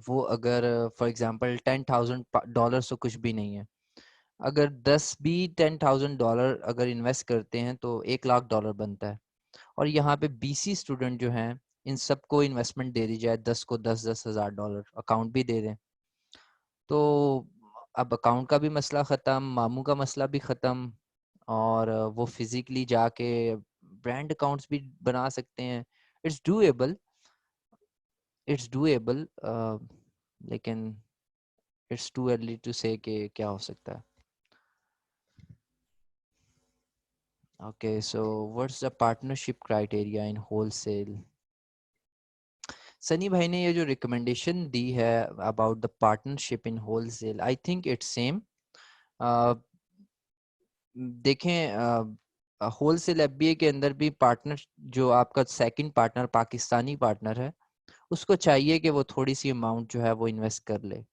वो अगर फॉर एग्जांपल $10,000 तो कुछ भी नहीं है, अगर 10 भी $10,000 अगर इन्वेस्ट करते हैं तो $1,00,000 बनता है। और यहाँ पे BC स्टूडेंट जो हैं, इन सबको इन्वेस्टमेंट दे दी जाए, 10 को 10-10 हज़ार डॉलर अकाउंट भी दे दें, तो अब अकाउंट का भी मसला ख़त्म, मामू का मसला भी ख़त्म। और वो फिजिकली जाके ब्रांड अकाउंट्स भी बना सकते हैं। इट्स डूएबल, इट्स डूएबल, लेकिन इट्स टू अर्ली टू से कि क्या हो सकता है। Okay so what's the partnership criteria in wholesale. Sunny भाई ने ये जो रिकमेंडेशन दी है about the partnership in wholesale, I think it's same. देखें, होलसेल FBA के अंदर भी पार्टनर, जो आपका सेकंड पार्टनर पाकिस्तानी पार्टनर है, उसको चाहिए कि वो थोड़ी सी अमाउंट जो है वो इन्वेस्ट कर ले।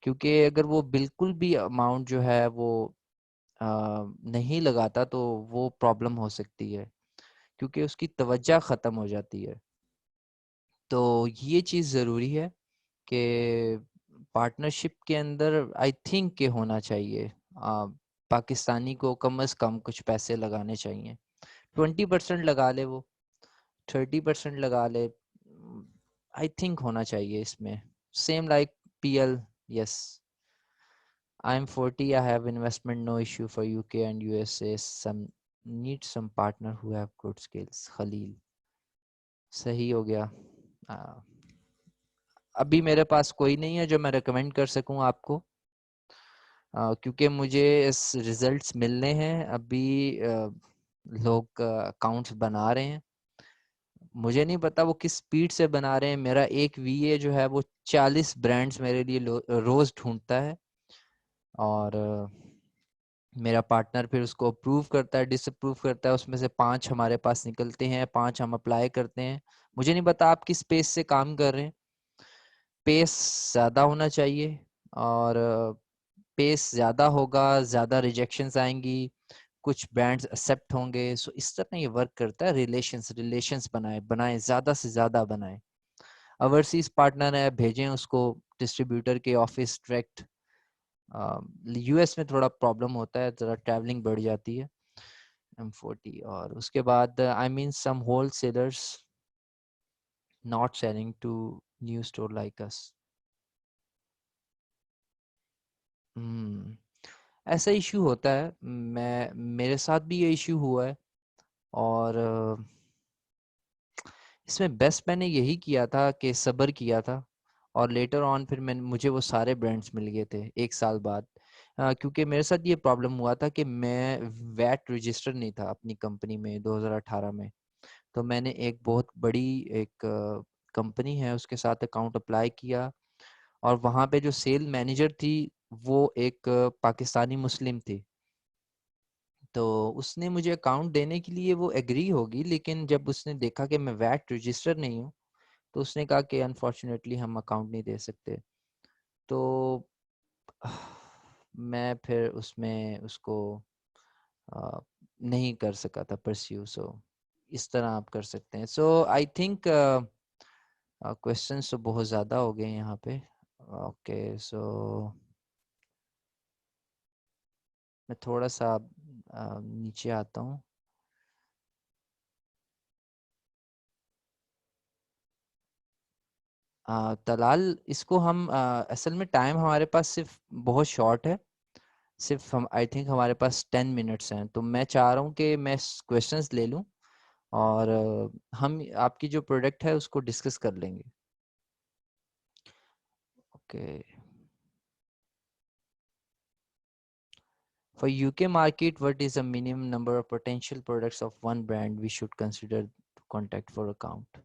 क्योंकि अगर वो बिल्कुल भी अमाउंट जो है वो नहीं लगाता तो वो प्रॉब्लम हो सकती है, क्योंकि उसकी तवज्जो ख़त्म हो जाती है। तो ये चीज़ ज़रूरी है कि पार्टनरशिप के अंदर आई थिंक के होना चाहिए, पाकिस्तानी को कम से कम कुछ पैसे लगाने चाहिए। 20% लगा ले वो, 30% लगा ले, आई थिंक होना चाहिए इसमें। Same like PL। Yes, I am 40, I have investment, no issue for UK and USA, some need some partner who have good skills. Khalil, सही हो गया। आ, अभी मेरे पास कोई नहीं है जो मैं रेकमेंड कर सकूं आपको। क्योंकि मुझे इस रिजल्ट्स मिलने हैं अभी। लोग अकाउंट्स बना रहे हैं, मुझे नहीं पता वो किस स्पीड से बना रहे हैं। मेरा एक वीए जो है वो 40 ब्रांड्स मेरे लिए रोज ढूंढता है, और मेरा पार्टनर फिर उसको अप्रूव करता है, डिसअप्रूव करता है, उसमें से 5 हमारे पास निकलते हैं, 5 हम अप्लाई करते हैं। मुझे नहीं पता आप किस पेस से काम कर रहे हैं। पेस ज़्यादा होना चाहिए, और पेस ज़्यादा होगा, ज़्यादा रिजेक्शंस आएंगी, कुछ ब्रांड्स एक्सेप्ट होंगे। सो इस तरह ये वर्क करता है। रिलेशंस रिलेशंस बनाए बनाए, ज़्यादा से ज़्यादा बनाए। ओवरसीज पार्टनर है, भेजें उसको डिस्ट्रीब्यूटर के ऑफिस डायरेक्ट। यूएस में थोड़ा प्रॉब्लम होता है, ज़रा ट्रैवलिंग बढ़ जाती है। M40, और उसके बाद I mean some wholesalers not selling to new store like us. ऐसा इशू होता है, मैं मेरे साथ भी ये इशू हुआ है। और इसमें बेस्ट मैंने यही किया था कि सब्र किया था, और लेटर ऑन फिर मुझे वो सारे ब्रांड्स मिल गए थे 1 साल बाद। क्योंकि मेरे साथ ये प्रॉब्लम हुआ था कि मैं वैट रजिस्टर नहीं था अपनी कंपनी में 2018 में। तो मैंने एक बहुत बड़ी एक कंपनी है उसके साथ अकाउंट अप्लाई किया, और वहाँ पे जो सेल मैनेजर थी वो एक पाकिस्तानी मुस्लिम थी। तो उसने मुझे अकाउंट देने के लिए वो एग्री होगी, लेकिन जब उसने देखा कि मैं वैट रजिस्टर नहीं हूँ, तो उसने कहा कि अनफॉर्चुनेटली हम अकाउंट नहीं दे सकते। तो मैं फिर उसमें उसको अ, नहीं कर सका था परस्यू। सो इस तरह आप कर सकते हैं। सो आई थिंक क्वेश्चंस तो बहुत ज़्यादा हो गए यहाँ पे। ओके, सो मैं थोड़ा सा नीचे आता हूँ। तलाल, इसको हम असल में टाइम हमारे पास सिर्फ बहुत शॉर्ट है। सिर्फ हम आई थिंक हमारे पास 10 मिनट्स हैं, तो मैं चाह रहा हूँ कि मैं क्वेश्चंस ले लूँ, और हम आपकी जो प्रोडक्ट है उसको डिस्कस कर लेंगे। Okay. For UK market, what is the minimum number of potential products of one brand we should consider to contact for account?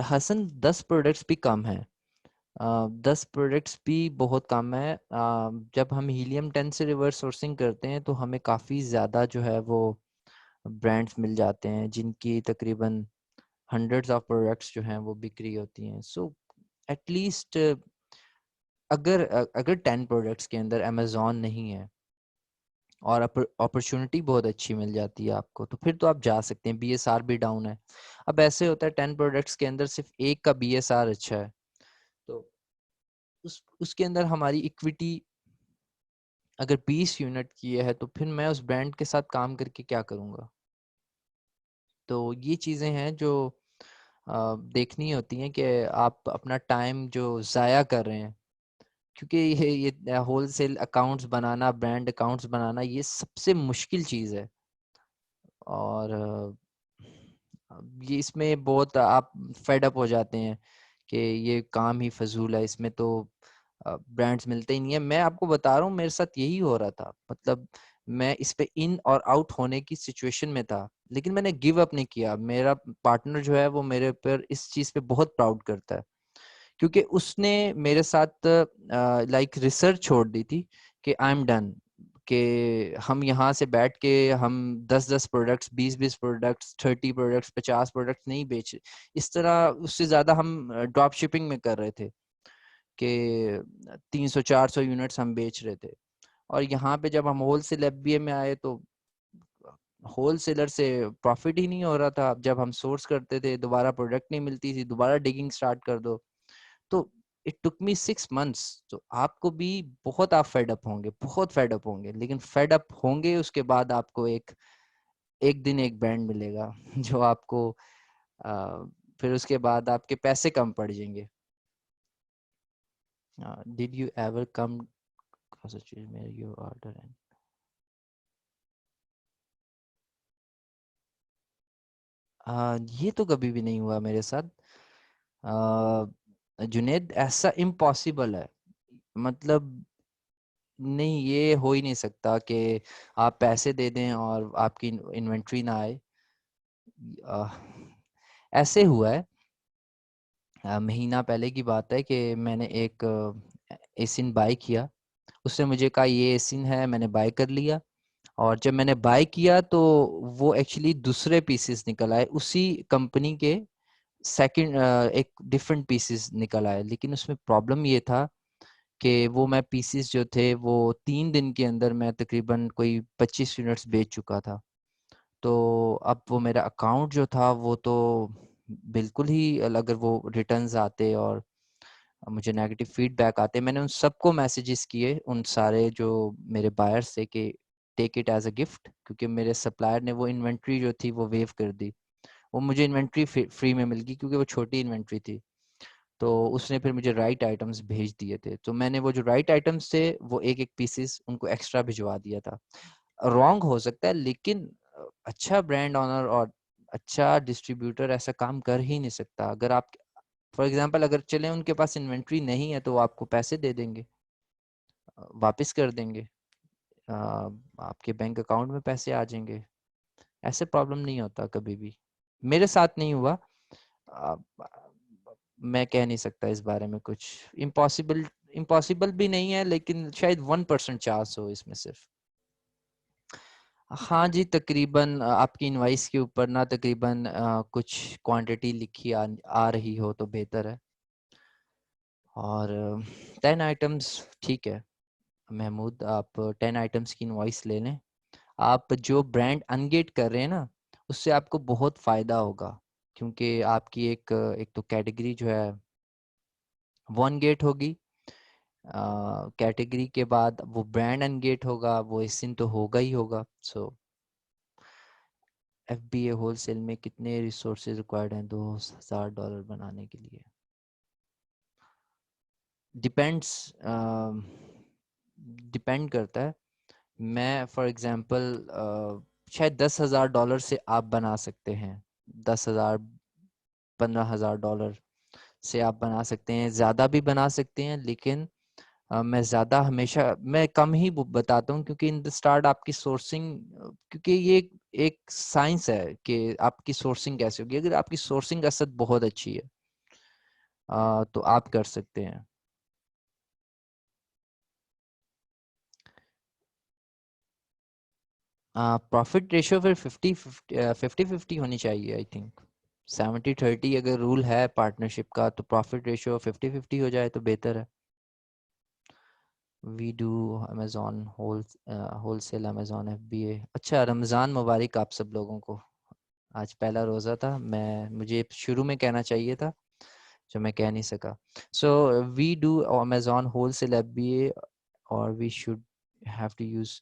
Hasan, 10 products भी कम है। 10 प्रोडक्ट्स भी बहुत कम है। जब हम हीलियम 10 से रिवर्स सोर्सिंग करते हैं तो हमें काफ़ी ज़्यादा जो है वो ब्रांड्स मिल जाते हैं, जिनकी तकरीबन हंड्रेड्स ऑफ प्रोडक्ट्स जो हैं वो बिक्री होती हैं। सो एटलीस्ट अगर 10 प्रोडक्ट्स के अंदर अमेजोन नहीं है और अपॉर्चुनिटी बहुत अच्छी मिल जाती है आपको, तो फिर तो आप जा सकते हैं। बीएसआर भी डाउन है। अब ऐसे होता है 10 प्रोडक्ट्स के अंदर सिर्फ एक का बीएसआर अच्छा है, तो उसके अंदर हमारी इक्विटी अगर 20 यूनिट की है, तो फिर मैं उस ब्रांड के साथ काम करके क्या करूँगा। तो ये चीज़ें हैं जो देखनी होती हैं कि आप अपना टाइम जो ज़ाया कर रहे हैं। क्योंकि ये होल सेल अकाउंट्स बनाना, ब्रांड अकाउंट्स बनाना, ये सबसे मुश्किल चीज़ है। और ये इसमें बहुत आप फेड अप हो जाते हैं कि ये काम ही फजूल है, इसमें तो ब्रांड्स मिलते ही नहीं है। मैं आपको बता रहा हूँ, मेरे साथ यही हो रहा था। मतलब मैं इस पे इन और आउट होने की सिचुएशन में था, लेकिन मैंने गिव अप नहीं किया। मेरा पार्टनर जो है वो मेरे ऊपर इस चीज़ पे बहुत प्राउड करता है, क्योंकि उसने मेरे साथ लाइक रिसर्च छोड़ दी थी कि आई एम डन, कि हम यहाँ से बैठ के हम 10-10 प्रोडक्ट्स, 20-20 प्रोडक्ट्स, 30 प्रोडक्ट्स, 50 प्रोडक्ट्स नहीं बेच इस तरह। उससे ज़्यादा हम ड्रॉप शिपिंग में कर रहे थे कि 300-400 यूनिट्स हम बेच रहे थे। और यहाँ पे जब हम होल सेल एफबीए में आए तो होल सेलर से प्रॉफिट ही नहीं हो रहा था। जब हम सोर्स करते थे दोबारा प्रोडक्ट नहीं मिलती थी, दोबारा डिगिंग स्टार्ट कर दो। तो इट टुक मी 6 मंथ्स। तो आपको भी बहुत, आप फेड अप होंगे, बहुत फेड अप होंगे, लेकिन फेड अप होंगे उसके बाद आपको एक एक दिन एक बैंड मिलेगा जो आपको फिर उसके बाद आपके पैसे कम पड़ जाएंगे। Did you ever come your order and ये तो कभी भी नहीं हुआ मेरे साथ। जुनेद, ऐसा इम्पॉसिबल है, मतलब नहीं, ये हो ही नहीं सकता कि आप पैसे दे दें और आपकी इन्वेंट्री ना आए। अ, ऐसे हुआ है, महीना पहले की बात है कि मैंने एक एसिन बाय किया। उसने मुझे कहा ये एसिन है, मैंने बाय कर लिया। और जब मैंने बाय किया तो वो एक्चुअली दूसरे पीसेस निकल आए उसी कंपनी के, सेकंड एक डिफरेंट पीसेस निकल आए। लेकिन उसमें प्रॉब्लम ये था कि वो मैं पीसेस जो थे वो 3 दिन के अंदर मैं तकरीबन कोई 25 यूनिट्स बेच चुका था। तो अब वो मेरा अकाउंट जो था वो तो बिल्कुल ही अगर वो रिटर्न्स आते और मुझे नेगेटिव फीडबैक आते, मैंने उन सबको मैसेजेस किए, उन सारे जो मेरे बायर्स थे, कि take it as a gift, क्योंकि मेरे सप्लायर ने वो इन्वेंट्री जो थी वो वेव कर दी। वो मुझे इन्वेंट्री फ्री में मिल गई क्योंकि वो छोटी इन्वेंट्री थी। तो उसने फिर मुझे राइट आइटम्स भेज दिए थे, तो मैंने वो जो राइट आइटम्स थे वो एक एक पीसेस उनको एक्स्ट्रा भिजवा दिया था। रॉन्ग हो सकता है, लेकिन अच्छा ब्रांड ऑनर और अच्छा डिस्ट्रीब्यूटर ऐसा काम कर ही नहीं सकता। अगर आप फॉर एग्जांपल अगर चले उनके पास इन्वेंट्री नहीं है तो वो आपको पैसे दे देंगे, वापस कर देंगे, आपके बैंक अकाउंट में पैसे आ जाएंगे। ऐसे प्रॉब्लम नहीं होता कभी भी, मेरे साथ नहीं हुआ। आ, मैं कह नहीं सकता इस बारे में कुछ। इम्पॉसिबल, इम्पॉसिबल भी नहीं है, लेकिन शायद 1% चांस हो इसमें सिर्फ। हाँ जी, तकरीबन आपकी इनवाइस के ऊपर ना तकरीबन कुछ क्वांटिटी लिखी आ रही हो तो बेहतर है। और 10 आइटम्स ठीक है महमूद, आप 10 आइटम्स की इनवाइस ले लें। आप जो ब्रांड अनगेट कर रहे हैं ना, उससे आपको बहुत फ़ायदा होगा, क्योंकि आपकी एक तो कैटेगरी जो है वन गेट होगी। कैटेगरी के बाद वो ब्रांड अनगेट होगा, वो इसिन तो होगा ही होगा। सो FBA होलसेल में कितने रिसोर्सेज रिक्वायर्ड हैं $2000 बनाने के लिए? डिपेंड्स, डिपेंड करता है। मैं फॉर एग्जांपल शायद $10,000 से आप बना सकते हैं। 10,000, $15,000 से आप बना सकते हैं, ज़्यादा भी बना सकते हैं। लेकिन मैं ज़्यादा हमेशा मैं कम ही बताता हूँ, क्योंकि इन द स्टार्ट आपकी सोर्सिंग, क्योंकि ये एक साइंस है कि आपकी सोर्सिंग कैसे होगी। अगर आपकी सोर्सिंग असद बहुत अच्छी है तो आप कर सकते हैं। प्रॉफिट रेशियो फिर 50-50 होनी चाहिए आई थिंक। 70-30 अगर रूल है पार्टनरशिप का, तो प्रॉफिट रेशियो 50-50 हो जाए तो बेहतर है। We do Amazon wholesale, Amazon FBA। अच्छा, रमज़ान मुबारक आप सब लोगों को। आज पहला रोज़ा था, मुझे शुरू में कहना चाहिए था जो मैं कह नहीं सका। So we do Amazon wholesale FBA, और we should have to use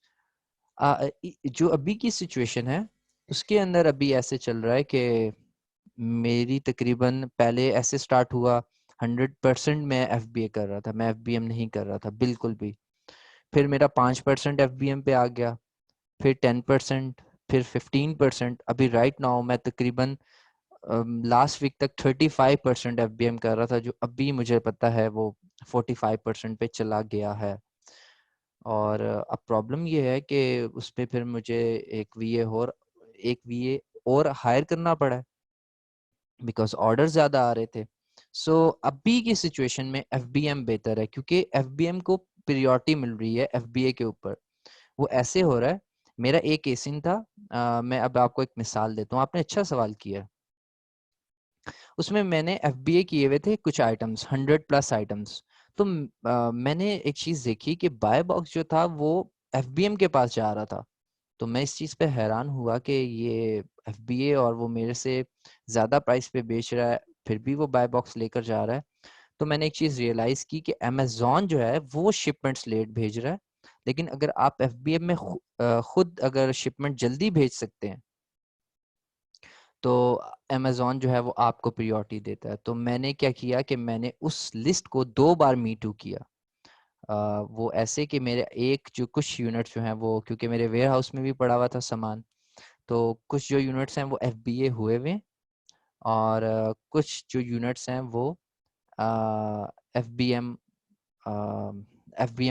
जो अभी की सिचुएशन है उसके अंदर अभी ऐसे चल रहा है कि मेरी तकरीबन पहले ऐसे स्टार्ट हुआ, 100% मैं FBA कर रहा था, मैं FBM नहीं कर रहा था बिल्कुल भी। फिर मेरा 5% FBM पे आ गया, फिर 10%, फिर 15%। अभी राइट नाउ मैं तकरीबन लास्ट वीक तक 35% FBM कर रहा था, जो अभी मुझे पता है वो 45% पे चला गया है। और अब प्रॉब्लम ये है कि उसपे फिर मुझे एक VA और हायर करना पड़ा है, बिकॉज ऑर्डर ज़्यादा आ रहे थे। सो अभी की सिचुएशन में FBM बेहतर है, क्योंकि FBM को प्रायोरिटी मिल रही है FBA के ऊपर। वो ऐसे हो रहा है, मेरा एक एसिन था, मैं अब आपको एक मिसाल देता हूँ, आपने अच्छा सवाल किया। उसमें मैंने FBA किए हुए थे कुछ आइटम्स, 100+ आइटम्स। तो मैंने एक चीज़ देखी कि बाय बॉक्स जो था वो FBM के पास जा रहा था। तो मैं इस चीज़ पे हैरान हुआ कि ये FBA और वो मेरे से ज़्यादा प्राइस पे बेच रहा है, फिर भी वो बाय बॉक्स लेकर जा रहा है। तो मैंने एक चीज़ रियलाइज़ की कि अमेज़न जो है वो शिपमेंट्स लेट भेज रहा है, लेकिन अगर आप FBM में खुद अगर शिपमेंट जल्दी भेज सकते हैं तो अमेज़न जो है वो आपको प्रायोरिटी देता है। तो मैंने क्या किया कि मैंने उस लिस्ट को 2 बार मी टू किया। वो ऐसे कि मेरे एक जो कुछ यूनिट्स जो हैं वो, क्योंकि मेरे वेयर हाउस में भी पड़ा हुआ था सामान, तो कुछ जो यूनिट्स हैं वो FBA हुए हुए, और कुछ जो यूनिट्स हैं वो एफ बी एम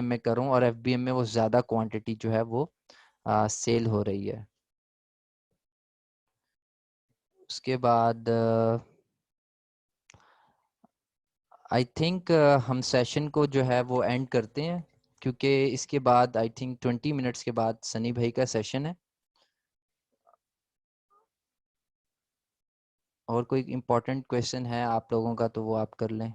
में करूं, और एफ बी एम में वो ज़्यादा क्वांटिटी जो है वो सेल हो रही है। उसके बाद आई थिंक हम सेशन को जो है वो एंड करते हैं, क्योंकि इसके बाद आई थिंक 20 मिनट्स के बाद सनी भाई का सेशन है। और कोई इम्पोर्टेंट क्वेश्चन है आप लोगों का तो वो आप कर लें।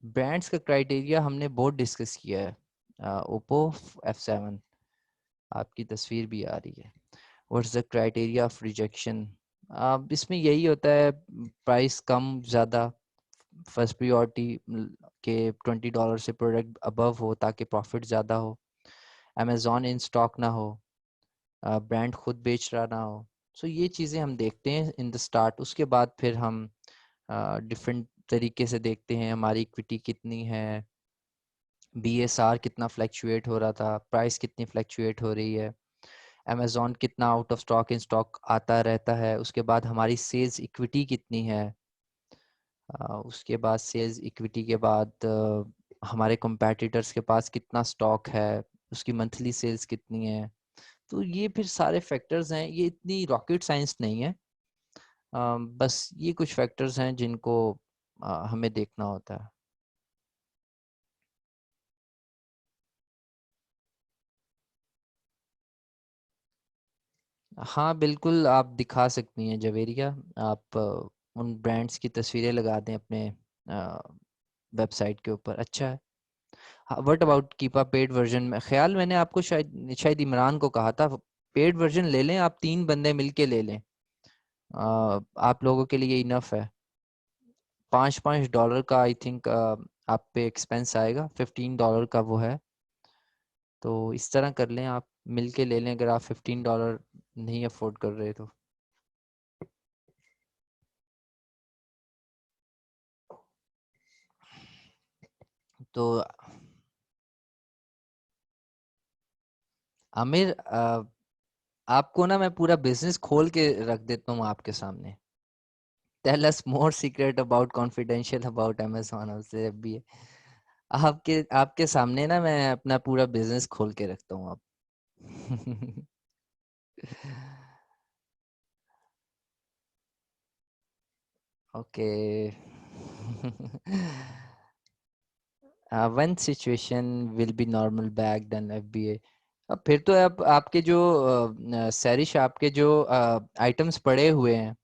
ब्रांड्स का क्राइटेरिया हमने बहुत डिस्कस किया है। ओप्पो F7, आपकी तस्वीर भी आ रही है। What's the criteria of rejection? इसमें यही होता है, प्राइस कम ज़्यादा, फर्स्ट प्रियोरिटी के $20 से प्रोडक्ट अबव हो ताकि प्रॉफिट ज़्यादा हो, अमेज़ॉन इन स्टॉक ना हो, ब्रांड खुद बेच रहा ना हो। सो ये चीज़ें हम देखते हैं इन द स्टार्ट। उसके बाद फिर हम डिफरेंट तरीके से देखते हैं हमारी इक्विटी कितनी है, BSR कितना फ्लैक्चुएट हो रहा था, प्राइस कितनी फ्लैक्चुएट हो रही है, अमेज़ॉन कितना out of stock in stock आता रहता है, उसके बाद हमारी सेल्स इक्विटी कितनी है, उसके बाद सेल्स इक्विटी के बाद हमारे competitors के पास कितना स्टॉक है, उसकी मंथली सेल्स कितनी है। तो ये फिर सारे फैक्टर्स हैं, ये इतनी रॉकेट साइंस नहीं है। बस ये कुछ फैक्टर्स हैं जिनको हमें देखना होता है। हाँ बिल्कुल, आप दिखा सकती हैं जवेरिया। आप उन ब्रांड्स की तस्वीरें लगा दें अपने वेबसाइट के ऊपर, अच्छा है। हाँ, व्हाट अबाउट कीपा पेड वर्जन में ख्याल, मैंने आपको शायद शायद इमरान को कहा था पेड वर्जन ले लें, आप 3 बंदे मिलके ले लें। आप लोगों के लिए इनफ है। $5 का आई थिंक आप पे एक्सपेंस आएगा, $15 का वो है। तो इस तरह कर लें, आप मिल के ले लें अगर आप $15 नहीं अफोर्ड कर रहे तो। तो आमिर, आपको ना मैं पूरा बिजनेस खोल के रख देता हूँ आपके सामने। Tell us more secret about confidential about Amazon और से भी है। आपके आपके सामने ना मैं अपना पूरा बिजनेस खोल के रखता हूँ अब। Okay. One situation will be normal back then FBA। अब फिर तो अब आपके जो सैरिश, आपके जो आइटम्स पड़े हुए हैं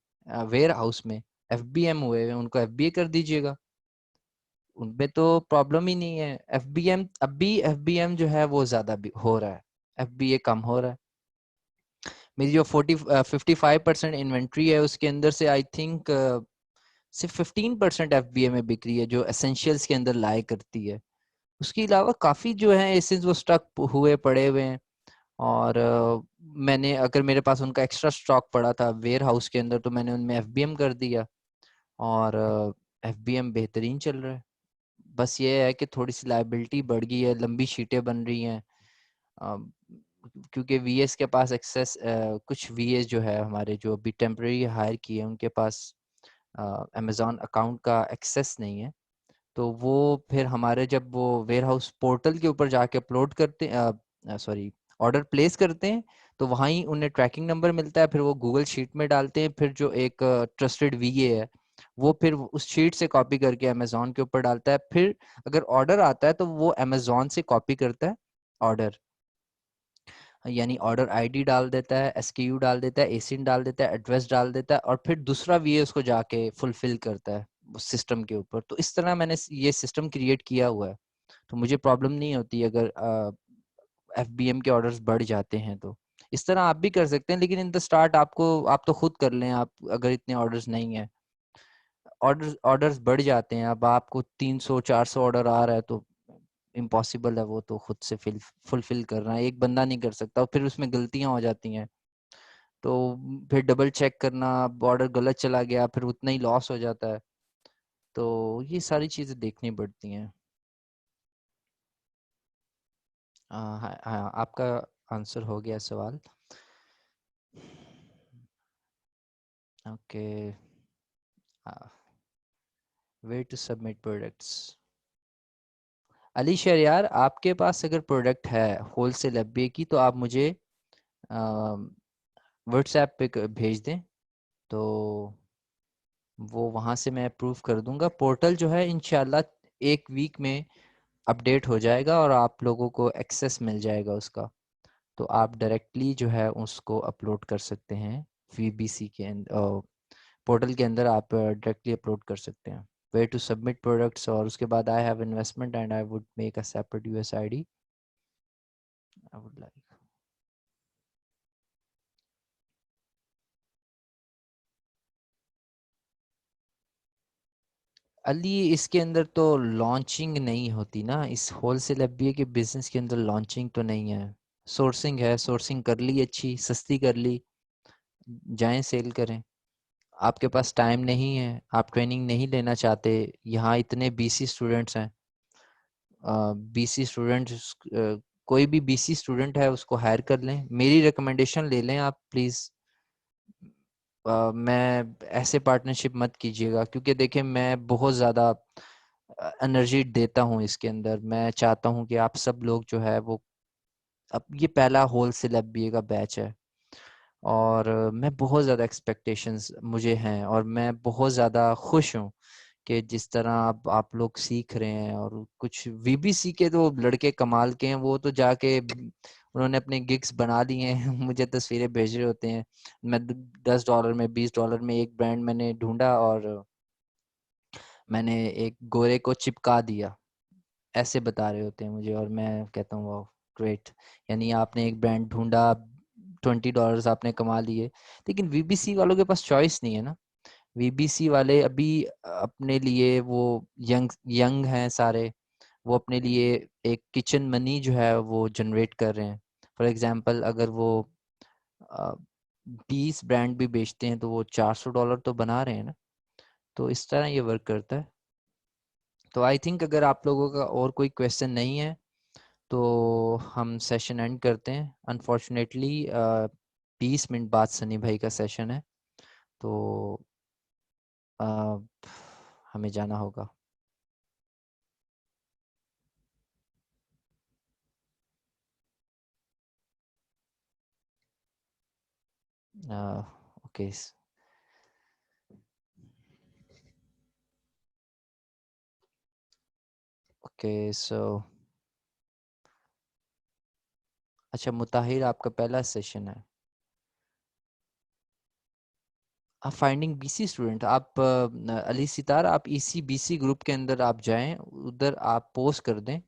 वेयर हाउस में, FBM हुए हैं, उनको FBA कर दीजिएगा। उनमें तो प्रॉब्लम ही नहीं है। FBM अब भी FBM जो है वो ज्यादा भी हो रहा है, FBA कम हो रहा है। मेरी जो 55% इन्वेंट्री है उसके अंदर से आई थिंक सिर्फ 15% FBA में बिक रही है, जो एसेंशियल्स के अंदर लाए करती है। उसके अलावा काफ़ी जो है एसेंस वो स्टक हुए पड़े हुए हैं। और मैंने, अगर मेरे पास उनका एक्स्ट्रा स्टॉक पड़ा था वेयर हाउस के अंदर, तो मैंने उनमें FBM कर दिया, और FBM बेहतरीन चल रहा है। बस ये है कि थोड़ी सी लाइबिलिटी बढ़ गई है, लंबी शीटें बन रही हैं, अ, क्योंकि VS के पास एक्सेस, कुछ VS जो है हमारे जो अभी टेम्परेरी हायर किए हैं उनके पास अमेज़ॉन अकाउंट का एक्सेस नहीं है। तो वो फिर हमारे जब वो वेयर हाउस पोर्टल के ऊपर जाके अपलोड करते सॉरी ऑर्डर प्लेस करते हैं, तो वहाँ ही उन्हें ट्रैकिंग नंबर मिलता है, फिर वो गूगल शीट में डालते हैं, फिर जो एक ट्रस्टेड VA है वो फिर उस शीट से कॉपी करके अमेज़ॉन के ऊपर डालता है। फिर अगर ऑर्डर आता है तो वो अमेज़ॉन से कॉपी करता है ऑर्डर, यानी ऑर्डर आईडी डाल देता है, SKU डाल देता है, एसिन डाल देता है, एड्रेस डाल देता है, और फिर दूसरा VA उसको जाके फुलफिल करता है सिस्टम के ऊपर। तो इस तरह मैंने ये सिस्टम क्रिएट किया हुआ है, तो मुझे प्रॉब्लम नहीं होती अगर FBM के ऑर्डर्स बढ़ जाते हैं तो। इस तरह आप भी कर सकते हैं, लेकिन इन द स्टार्ट आपको, आप तो खुद कर लें, आप अगर इतने ऑर्डर्स नहीं है, ऑर्डर्स बढ़ जाते हैं, अब आपको 300-400 ऑर्डर आ रहा है तो इम्पॉसिबल है वो तो खुद से फुलफिल करना, एक बंदा नहीं कर सकता, फिर उसमें गलतियां हो जाती हैं। तो फिर डबल चेक करना, ऑर्डर गलत चला गया फिर उतना ही लॉस हो जाता है। तो ये सारी चीज़ें देखनी पड़ती हैं। हाँ हाँ, आपका आंसर हो गया सवाल। Okay, way to submit products. Ali Sher यार, आपके पास अगर प्रोडक्ट है होलसेल एफबीए की तो आप मुझे व्हाट्सएप पे भेज दें, तो वो वहाँ से मैं अप्रूव कर दूंगा। पोर्टल जो है इंशाल्लाह एक वीक में अपडेट हो जाएगा और आप लोगों को एक्सेस मिल जाएगा उसका, तो आप डायरेक्टली जो है उसको अपलोड कर सकते हैं वीबीसी के अंदर, पोर्टल के अंदर आप डायरेक्टली अपलोड कर सकते हैं वे टू सबमिट प्रोडक्ट्स। और उसके बाद आई have investment and I would make a separate US ID, I would like. Ali इसके अंदर तो लॉन्चिंग नहीं होती ना, इस होलसेल एफबीए के बिजनेस के अंदर लॉन्चिंग तो नहीं है। सोर्सिंग है, सोर्सिंग कर ली अच्छी सस्ती कर ली, जाएं सेल करें। आपके पास टाइम नहीं है, आप ट्रेनिंग नहीं लेना चाहते, यहाँ इतने बीसी स्टूडेंट्स हैं, बीसी स्टूडेंट्स, कोई भी बीसी स्टूडेंट है उसको हायर कर लें, मेरी रिकमेंडेशन ले लें आप प्लीज़। मैं ऐसे पार्टनरशिप मत कीजिएगा, क्योंकि देखिए मैं बहुत ज़्यादा एनर्जी देता हूँ इसके अंदर। मैं चाहता हूँ कि आप सब लोग जो है वो, अब ये पहला होलसेल एफबीए का बैच है और मैं बहुत ज़्यादा एक्सपेक्टेशंस मुझे हैं और मैं बहुत ज़्यादा खुश हूँ कि जिस तरह आप लोग सीख रहे हैं। और कुछ वीबीसी के तो लड़के कमाल के हैं, वो तो जाके उन्होंने अपने गिग्स बना लिए हैं मुझे तस्वीरें भेज रहे होते हैं। मैं $10 में, $20 में एक ब्रांड मैंने ढूंढा और मैंने एक गोरे को चिपका दिया, ऐसे बता रहे होते हैं मुझे। और मैं कहता हूँ वाह ग्रेट, यानी आपने एक ब्रांड ढूंढा, $20 आपने कमा लिए। लेकिन वीबीसी वालों के पास चॉइस नहीं है ना, वीबीसी वाले अभी अपने लिए वो यंग यंग हैं सारे, वो अपने लिए एक किचन मनी जो है वो जनरेट कर रहे हैं। फॉर एग्जांपल अगर वो 20 ब्रांड भी बेचते हैं तो वो $400 तो बना रहे हैं ना, तो इस तरह ये वर्क करता है। तो आई थिंक अगर आप लोगों का और कोई क्वेश्चन नहीं है तो हम सेशन एंड करते हैं। अनफॉर्चुनेटली 20 मिनट बाद सनी भाई का सेशन है, तो अ, हमें जाना होगा। ओके ओके सो, अच्छा मुताहिर आपका पहला सेशन है। आप फाइंडिंग बीसी स्टूडेंट, आप अली सितार, आप इसी बीसी ग्रुप के अंदर आप जाएं, उधर आप पोस्ट कर दें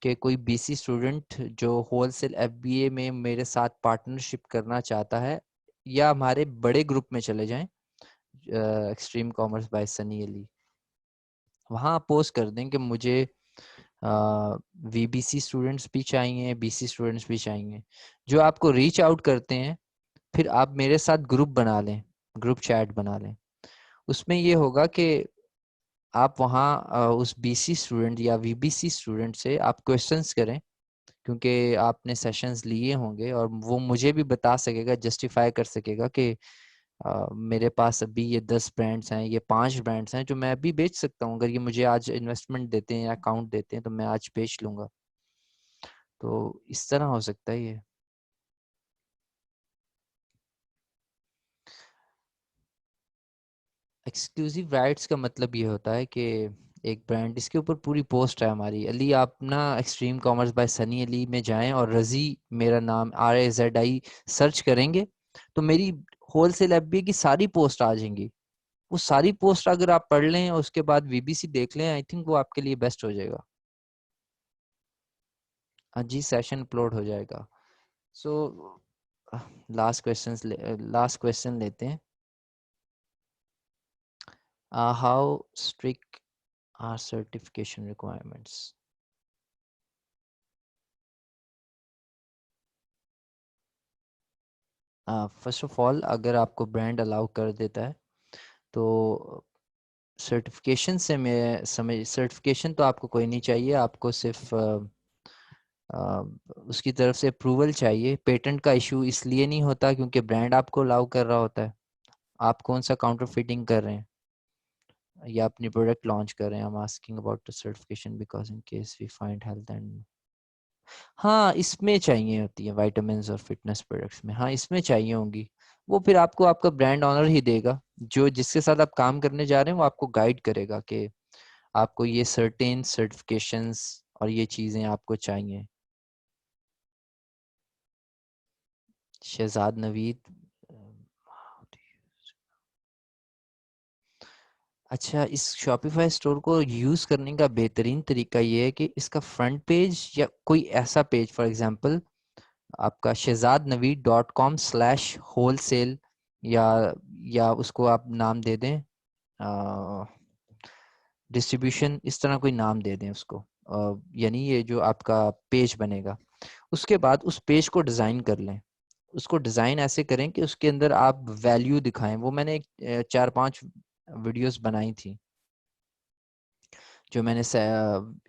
कि कोई बीसी स्टूडेंट जो होलसेल एफबीए में मेरे साथ पार्टनरशिप करना चाहता है, या हमारे बड़े ग्रुप में चले जाएं extreme commerce by Sunny Ali, वहाँ आप पोस्ट कर दें कि मुझे वीबीसी स्टूडेंट्स भी चाहिए, बीसी स्टूडेंट्स भी चाहिए। जो आपको रीच आउट करते हैं फिर आप मेरे साथ ग्रुप बना लें, ग्रुप चैट बना लें। उसमें ये होगा कि आप वहाँ उस बीसी स्टूडेंट या वीबीसी स्टूडेंट से आप क्वेश्चंस करें, क्योंकि आपने सेशंस लिए होंगे और वो मुझे भी बता सकेगा, जस्टिफाई कर सकेगा कि मेरे पास अभी ये 10 ब्रांड्स हैं, ये 5 ब्रांड्स हैं जो मैं अभी बेच सकता हूँ। अगर ये मुझे आज इन्वेस्टमेंट देते हैं या अकाउंट देते हैं तो मैं आज बेच लूंगा। तो इस तरह हो सकता है ये। एक्सक्लूसिव राइट्स का मतलब ये होता है कि एक ब्रांड, इसके ऊपर पूरी पोस्ट है हमारी। अली आप ना extreme commerce by Sunny Ali में जाएं और रजी, मेरा नाम RAZI सर्च करेंगे तो मेरी होलसेल एफबीए की सारी पोस्ट आ जाएंगी। वो सारी पोस्ट अगर आप पढ़ लें और उसके बाद वीबीसी देख लें, आई थिंक वो आपके लिए बेस्ट हो जाएगा। हाँ जी, सेशन अपलोड हो जाएगा। सो लास्ट क्वेश्चन लेते हैं। How strict are certification requirements? First of all अगर आपको ब्रांड अलाउ कर देता है तो सर्टिफिकेशन से मैं समझ, सर्टिफिकेशन तो आपको कोई नहीं चाहिए, आपको सिर्फ उसकी तरफ से अप्रूवल चाहिए। पेटेंट का इशू इसलिए नहीं होता क्योंकि ब्रांड आपको अलाउ कर रहा होता है। आप कौन सा काउंटर फिटिंग कर रहे हैं या अपनी प्रोडक्ट लॉन्च कर रहे हैं। I am asking about the certification because in case we find health and, हाँ इसमें चाहिए होती है विटामिन्स और फिटनेस प्रोडक्ट्स में, हाँ इसमें चाहिए होंगी। वो फिर आपको आपका ब्रांड ऑनर ही देगा, जो जिसके साथ आप काम करने जा रहे हैं वो आपको गाइड करेगा कि आपको ये सर्टेन सर्टिफिकेशंस और ये चीज़ें आपको चाहिए। शहजाद नवीद, अच्छा इस शॉपिफाई स्टोर को यूज़ करने का बेहतरीन तरीका ये है कि इसका फ्रंट पेज या कोई ऐसा पेज, फॉर एग्जांपल आपका shehzadnaveed.com/wholesale, या उसको आप नाम दे दें डिस्ट्रीब्यूशन, इस तरह कोई नाम दे दें उसको। यानी ये जो आपका पेज बनेगा, उसके बाद उस पेज को डिज़ाइन कर लें। उसको डिज़ाइन ऐसे करें कि उसके अंदर आप वैल्यू दिखाएं। वो मैंने एक 4-5 वीडियोस बनाई थी जो मैंने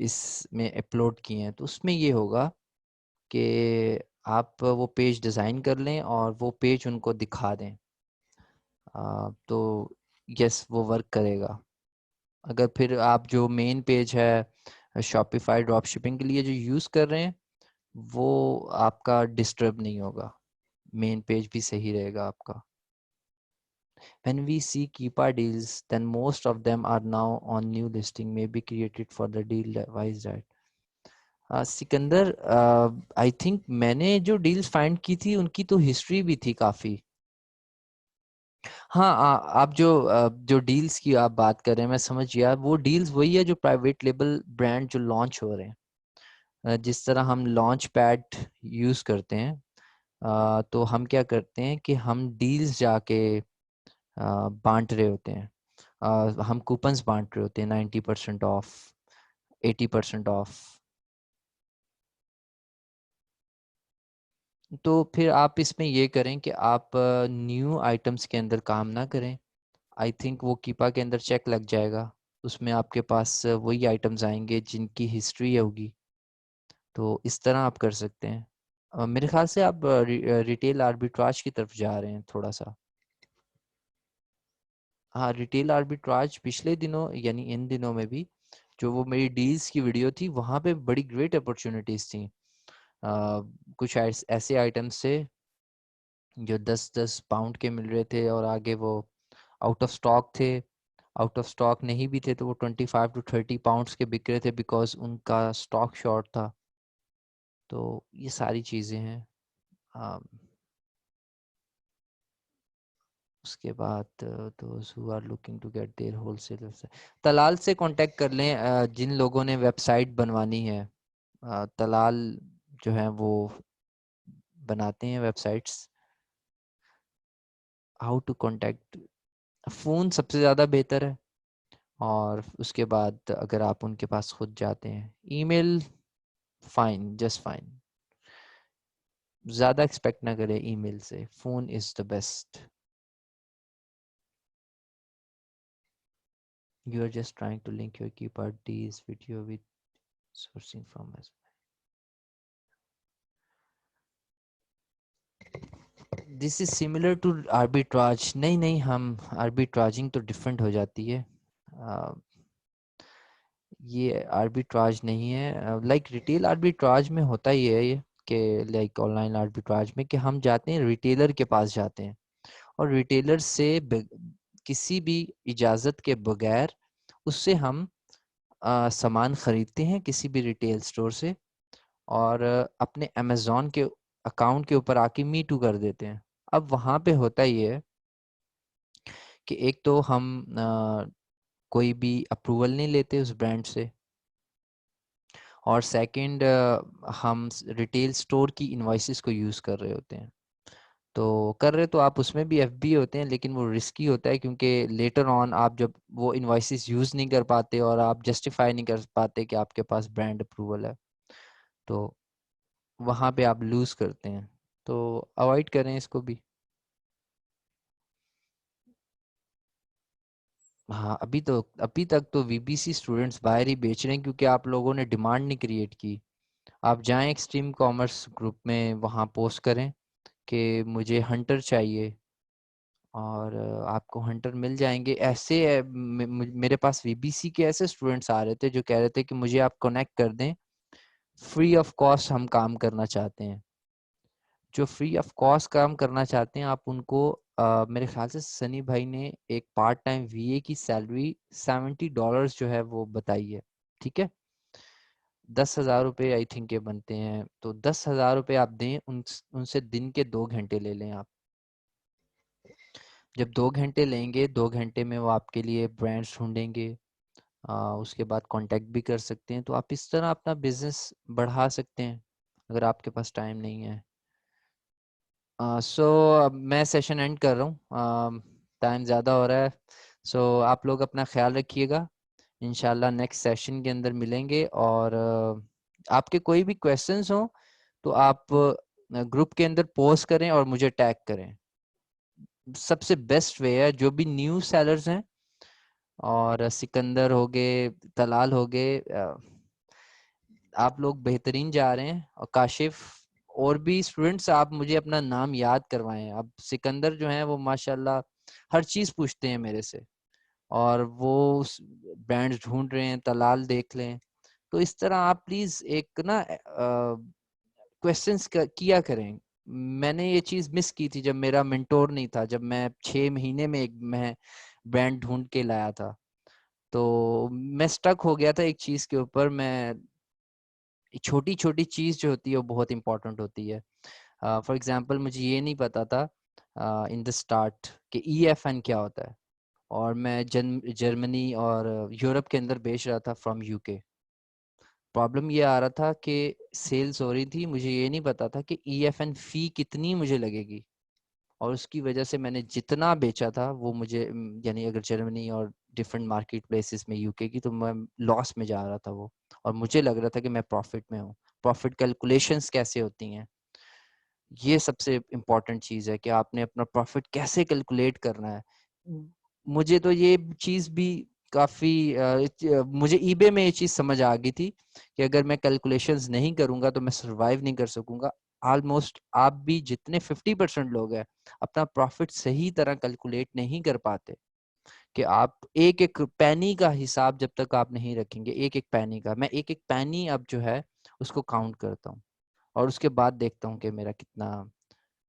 इसमें अपलोड किए हैं। तो उसमें ये होगा कि आप वो पेज डिज़ाइन कर लें और वो पेज उनको दिखा दें। तो यस वो वर्क करेगा। अगर फिर आप जो मेन पेज है शॉपिफाई ड्रॉप शिपिंग के लिए जो यूज़ कर रहे हैं वो आपका डिस्टर्ब नहीं होगा, मेन पेज भी सही रहेगा आपका। When we see Keepa deals, then most of them are now on new listing, maybe created for the deal. Why is that? Sikandar, I think मैंने जो डील्स फाइंड की थी उनकी तो हिस्ट्री भी थी काफ़ी। हाँ आप जो डील्स की आप बात कर रहे हैं मैं समझ गया। वो डील्स वही है जो प्राइवेट लेबल ब्रांड जो लॉन्च हो रहे हैं। जिस तरह हम लॉन्च पैड यूज़ करते हैं, तो हम क्या करते हैं कि हम डील्स जाके बांट रहे होते हैं। हम कूपन्स बांट रहे होते हैं 90% ऑफ, 80% ऑफ। तो फिर आप इसमें ये करें कि आप न्यू आइटम्स के अंदर काम ना करें। आई थिंक वो कीपा के अंदर चेक लग जाएगा, उसमें आपके पास वही आइटम्स आएंगे जिनकी हिस्ट्री होगी। तो इस तरह आप कर सकते हैं। मेरे ख्याल से आप रिटेल आर्बिट्राज की तरफ जा रहे हैं थोड़ा सा। हाँ रिटेल आर्बिट्राज पिछले दिनों यानी इन दिनों में भी जो वो मेरी डील्स की वीडियो थी वहाँ पे बड़ी ग्रेट अपॉर्चुनिटीज़ थी। कुछ ऐसे आइटम्स थे जो 10-10 पाउंड के मिल रहे थे और आगे वो आउट ऑफ स्टॉक थे। आउट ऑफ स्टॉक नहीं भी थे तो वो 25 to 30 पाउंड्स के बिक रहे थे बिकॉज उनका स्टॉक शॉर्ट था। तो ये सारी चीज़ें हैं। उसके बाद those who are looking to get their wholesale, Talal से कांटेक्ट कर लें। जिन लोगों ने वेबसाइट बनवानी है, तलाल जो है वो बनाते हैं websites. How to contact, phone सबसे ज़्यादा बेहतर है और उसके बाद अगर आप उनके पास खुद जाते हैं, ईमेल फाइन, जस्ट फाइन। ज़्यादा एक्सपेक्ट ना करें ईमेल से, phone is the best. You are just trying to link your keypad these video with sourcing from us. This is similar to arbitrage. नहीं नहीं, हम आर्बिट्राजिंग तो डिफरेंट हो जाती है। ये आर्बिट्राज नहीं है। लाइक रिटेल आर्बिट्राज में होता ही है ये कि लाइक ऑनलाइन आर्बिट्राज में कि हम जाते हैं रिटेलर के पास जाते हैं और रिटेलर से किसी भी इजाज़त के बगैर उससे हम सामान ख़रीदते हैं किसी भी रिटेल स्टोर से और अपने अमेज़ॉन के अकाउंट के ऊपर आके मी टू कर देते हैं। अब वहाँ पे होता ही है कि एक तो हम कोई भी अप्रूवल नहीं लेते उस ब्रांड से, और सेकंड हम रिटेल स्टोर की इनवॉइसेस को यूज़ कर रहे होते हैं। तो कर रहे तो आप उसमें भी एफबी होते हैं, लेकिन वो रिस्की होता है क्योंकि लेटर ऑन आप जब वो इनवॉइसेस यूज़ नहीं कर पाते और आप जस्टिफाई नहीं कर पाते कि आपके पास ब्रांड अप्रूवल है, तो वहाँ पे आप लूज़ करते हैं। तो अवॉइड करें इसको भी। हाँ अभी तक तो वीबीसी स्टूडेंट्स बाहर ही बेच रहे हैं क्योंकि आप लोगों ने डिमांड नहीं क्रिएट की। आप जाएं एक्सट्रीम कॉमर्स ग्रुप में, वहाँ पोस्ट करें कि मुझे हंटर चाहिए, और आपको हंटर मिल जाएंगे। ऐसे मेरे पास वीबीसी के ऐसे स्टूडेंट्स आ रहे थे जो कह रहे थे कि मुझे आप कनेक्ट कर दें, फ्री ऑफ कॉस्ट हम काम करना चाहते हैं। जो फ्री ऑफ कॉस्ट काम करना चाहते हैं आप उनको मेरे ख्याल से सनी भाई ने एक पार्ट टाइम वीए की सैलरी $70 जो है वो बताई है, ठीक है। 10,000 रुपये आई थिंक ये बनते हैं, तो 10,000 रुपये आप दें, उनसे दिन के 2 घंटे ले लें आप। जब 2 घंटे लेंगे, 2 घंटे में वो आपके लिए ब्रांड्स ढूंढेंगे, उसके बाद कांटेक्ट भी कर सकते हैं। तो आप इस तरह अपना बिजनेस बढ़ा सकते हैं अगर आपके पास टाइम नहीं है। सो मैं सेशन एंड कर रहा हूँ, टाइम ज़्यादा हो रहा है। आप लोग अपना ख्याल रखिएगा, इंशाल्लाह नेक्स्ट सेशन के अंदर मिलेंगे। और आपके कोई भी क्वेश्चंस हो तो आप ग्रुप के अंदर पोस्ट करें और मुझे टैग करें। सबसे बेस्ट वे है, जो भी न्यू सेलर्स हैं, और सिकंदर हो गए, तलाल हो गए, आप लोग बेहतरीन जा रहे हैं, और काशिफ, और भी स्टूडेंट्स, आप मुझे अपना नाम याद करवाएं। अब सिकंदर जो है वो माशाल्लाह हर चीज़ पूछते हैं मेरे से, और वो ब्रांड्स ढूंढ रहे हैं, तलाल देख लें। तो इस तरह आप प्लीज़ एक ना क्वेश्चंस किया करें। मैंने ये चीज़ मिस की थी जब मेरा मेंटोर नहीं था, जब मैं 6 महीने में एक मैं ब्रांड ढूंढ के लाया था, तो मैं स्टक हो गया था एक चीज़ के ऊपर। मैं छोटी छोटी चीज़ जो होती है वो बहुत इंपॉर्टेंट होती है। फॉर एग्जांपल मुझे ये नहीं पता था इन द स्टार्ट कि EFN क्या होता है, और मैं जर्मनी और यूरोप के अंदर बेच रहा था फ्रॉम यूके। प्रॉब्लम ये आ रहा था कि सेल्स हो रही थी, मुझे ये नहीं पता था कि EFN फी कितनी मुझे लगेगी, और उसकी वजह से मैंने जितना बेचा था वो मुझे यानी अगर जर्मनी और डिफरेंट मार्केट प्लेसेस में यूके की, तो मैं लॉस में जा रहा था वो, और मुझे लग रहा था कि मैं प्रॉफिट में हूँ। प्रॉफिट कैलकुलेशंस कैसे होती हैं, ये सबसे इम्पोर्टेंट चीज़ है कि आपने अपना प्रॉफिट कैसे कैलकुलेट करना है। मुझे तो ये चीज़ भी काफ़ी मुझे ईबे में ये चीज़ समझ आ गई थी कि अगर मैं कैलकुलेशंस नहीं करूंगा तो मैं सरवाइव नहीं कर सकूंगा। ऑलमोस्ट आप भी जितने 50% लोग हैं अपना प्रॉफिट सही तरह कैलकुलेट नहीं कर पाते, कि आप एक एक पैनी का हिसाब जब तक आप नहीं रखेंगे, एक एक पैनी का, मैं एक एक पैनी अब जो है उसको काउंट करता हूँ, और उसके बाद देखता हूँ कि मेरा कितना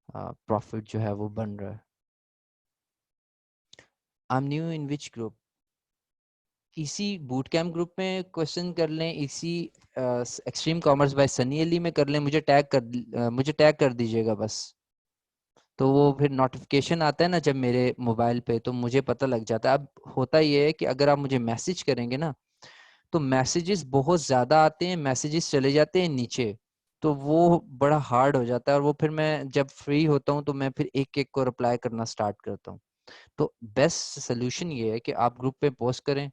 प्रॉफिट जो है वो बन रहा है। I am new in which group? इसी बूट कैम्प ग्रुप में क्वेश्चन कर लें, इसी extreme commerce by Sunny Ali में कर लें, मुझे टैग कर दीजिएगा बस। तो वो फिर नोटिफिकेशन आता है ना जब मेरे मोबाइल पे, तो मुझे पता लग जाता है। अब होता ये है कि अगर आप मुझे मैसेज करेंगे ना, तो मैसेजेस बहुत ज़्यादा आते हैं, मैसेजेस चले जाते हैं नीचे, तो वो बड़ा हार्ड हो जाता है। और वो फिर मैं जब फ्री होता हूँ तो मैं फिर एक एक को रिप्लाई करना स्टार्ट करता हूँ। तो बेस्ट सोल्यूशन ये है कि आप ग्रुप पे पोस्ट करें,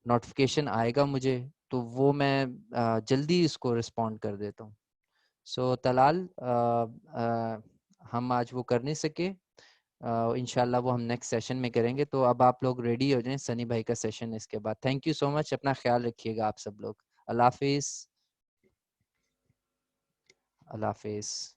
नोटिफिकेशन आएगा मुझे, तो वो मैं जल्दी इसको रिस्पॉन्ड कर देता हूँ। तलाल, हम आज वो कर नहीं सके, इंशाल्लाह वो हम नेक्स्ट सेशन में करेंगे। तो अब आप लोग रेडी हो जाएं, सनी भाई का सेशन है इसके बाद। थैंक यू सो मच, अपना ख्याल रखिएगा आप सब लोग। अल्लाह हाफिज़। अल्लाह हाफिज़।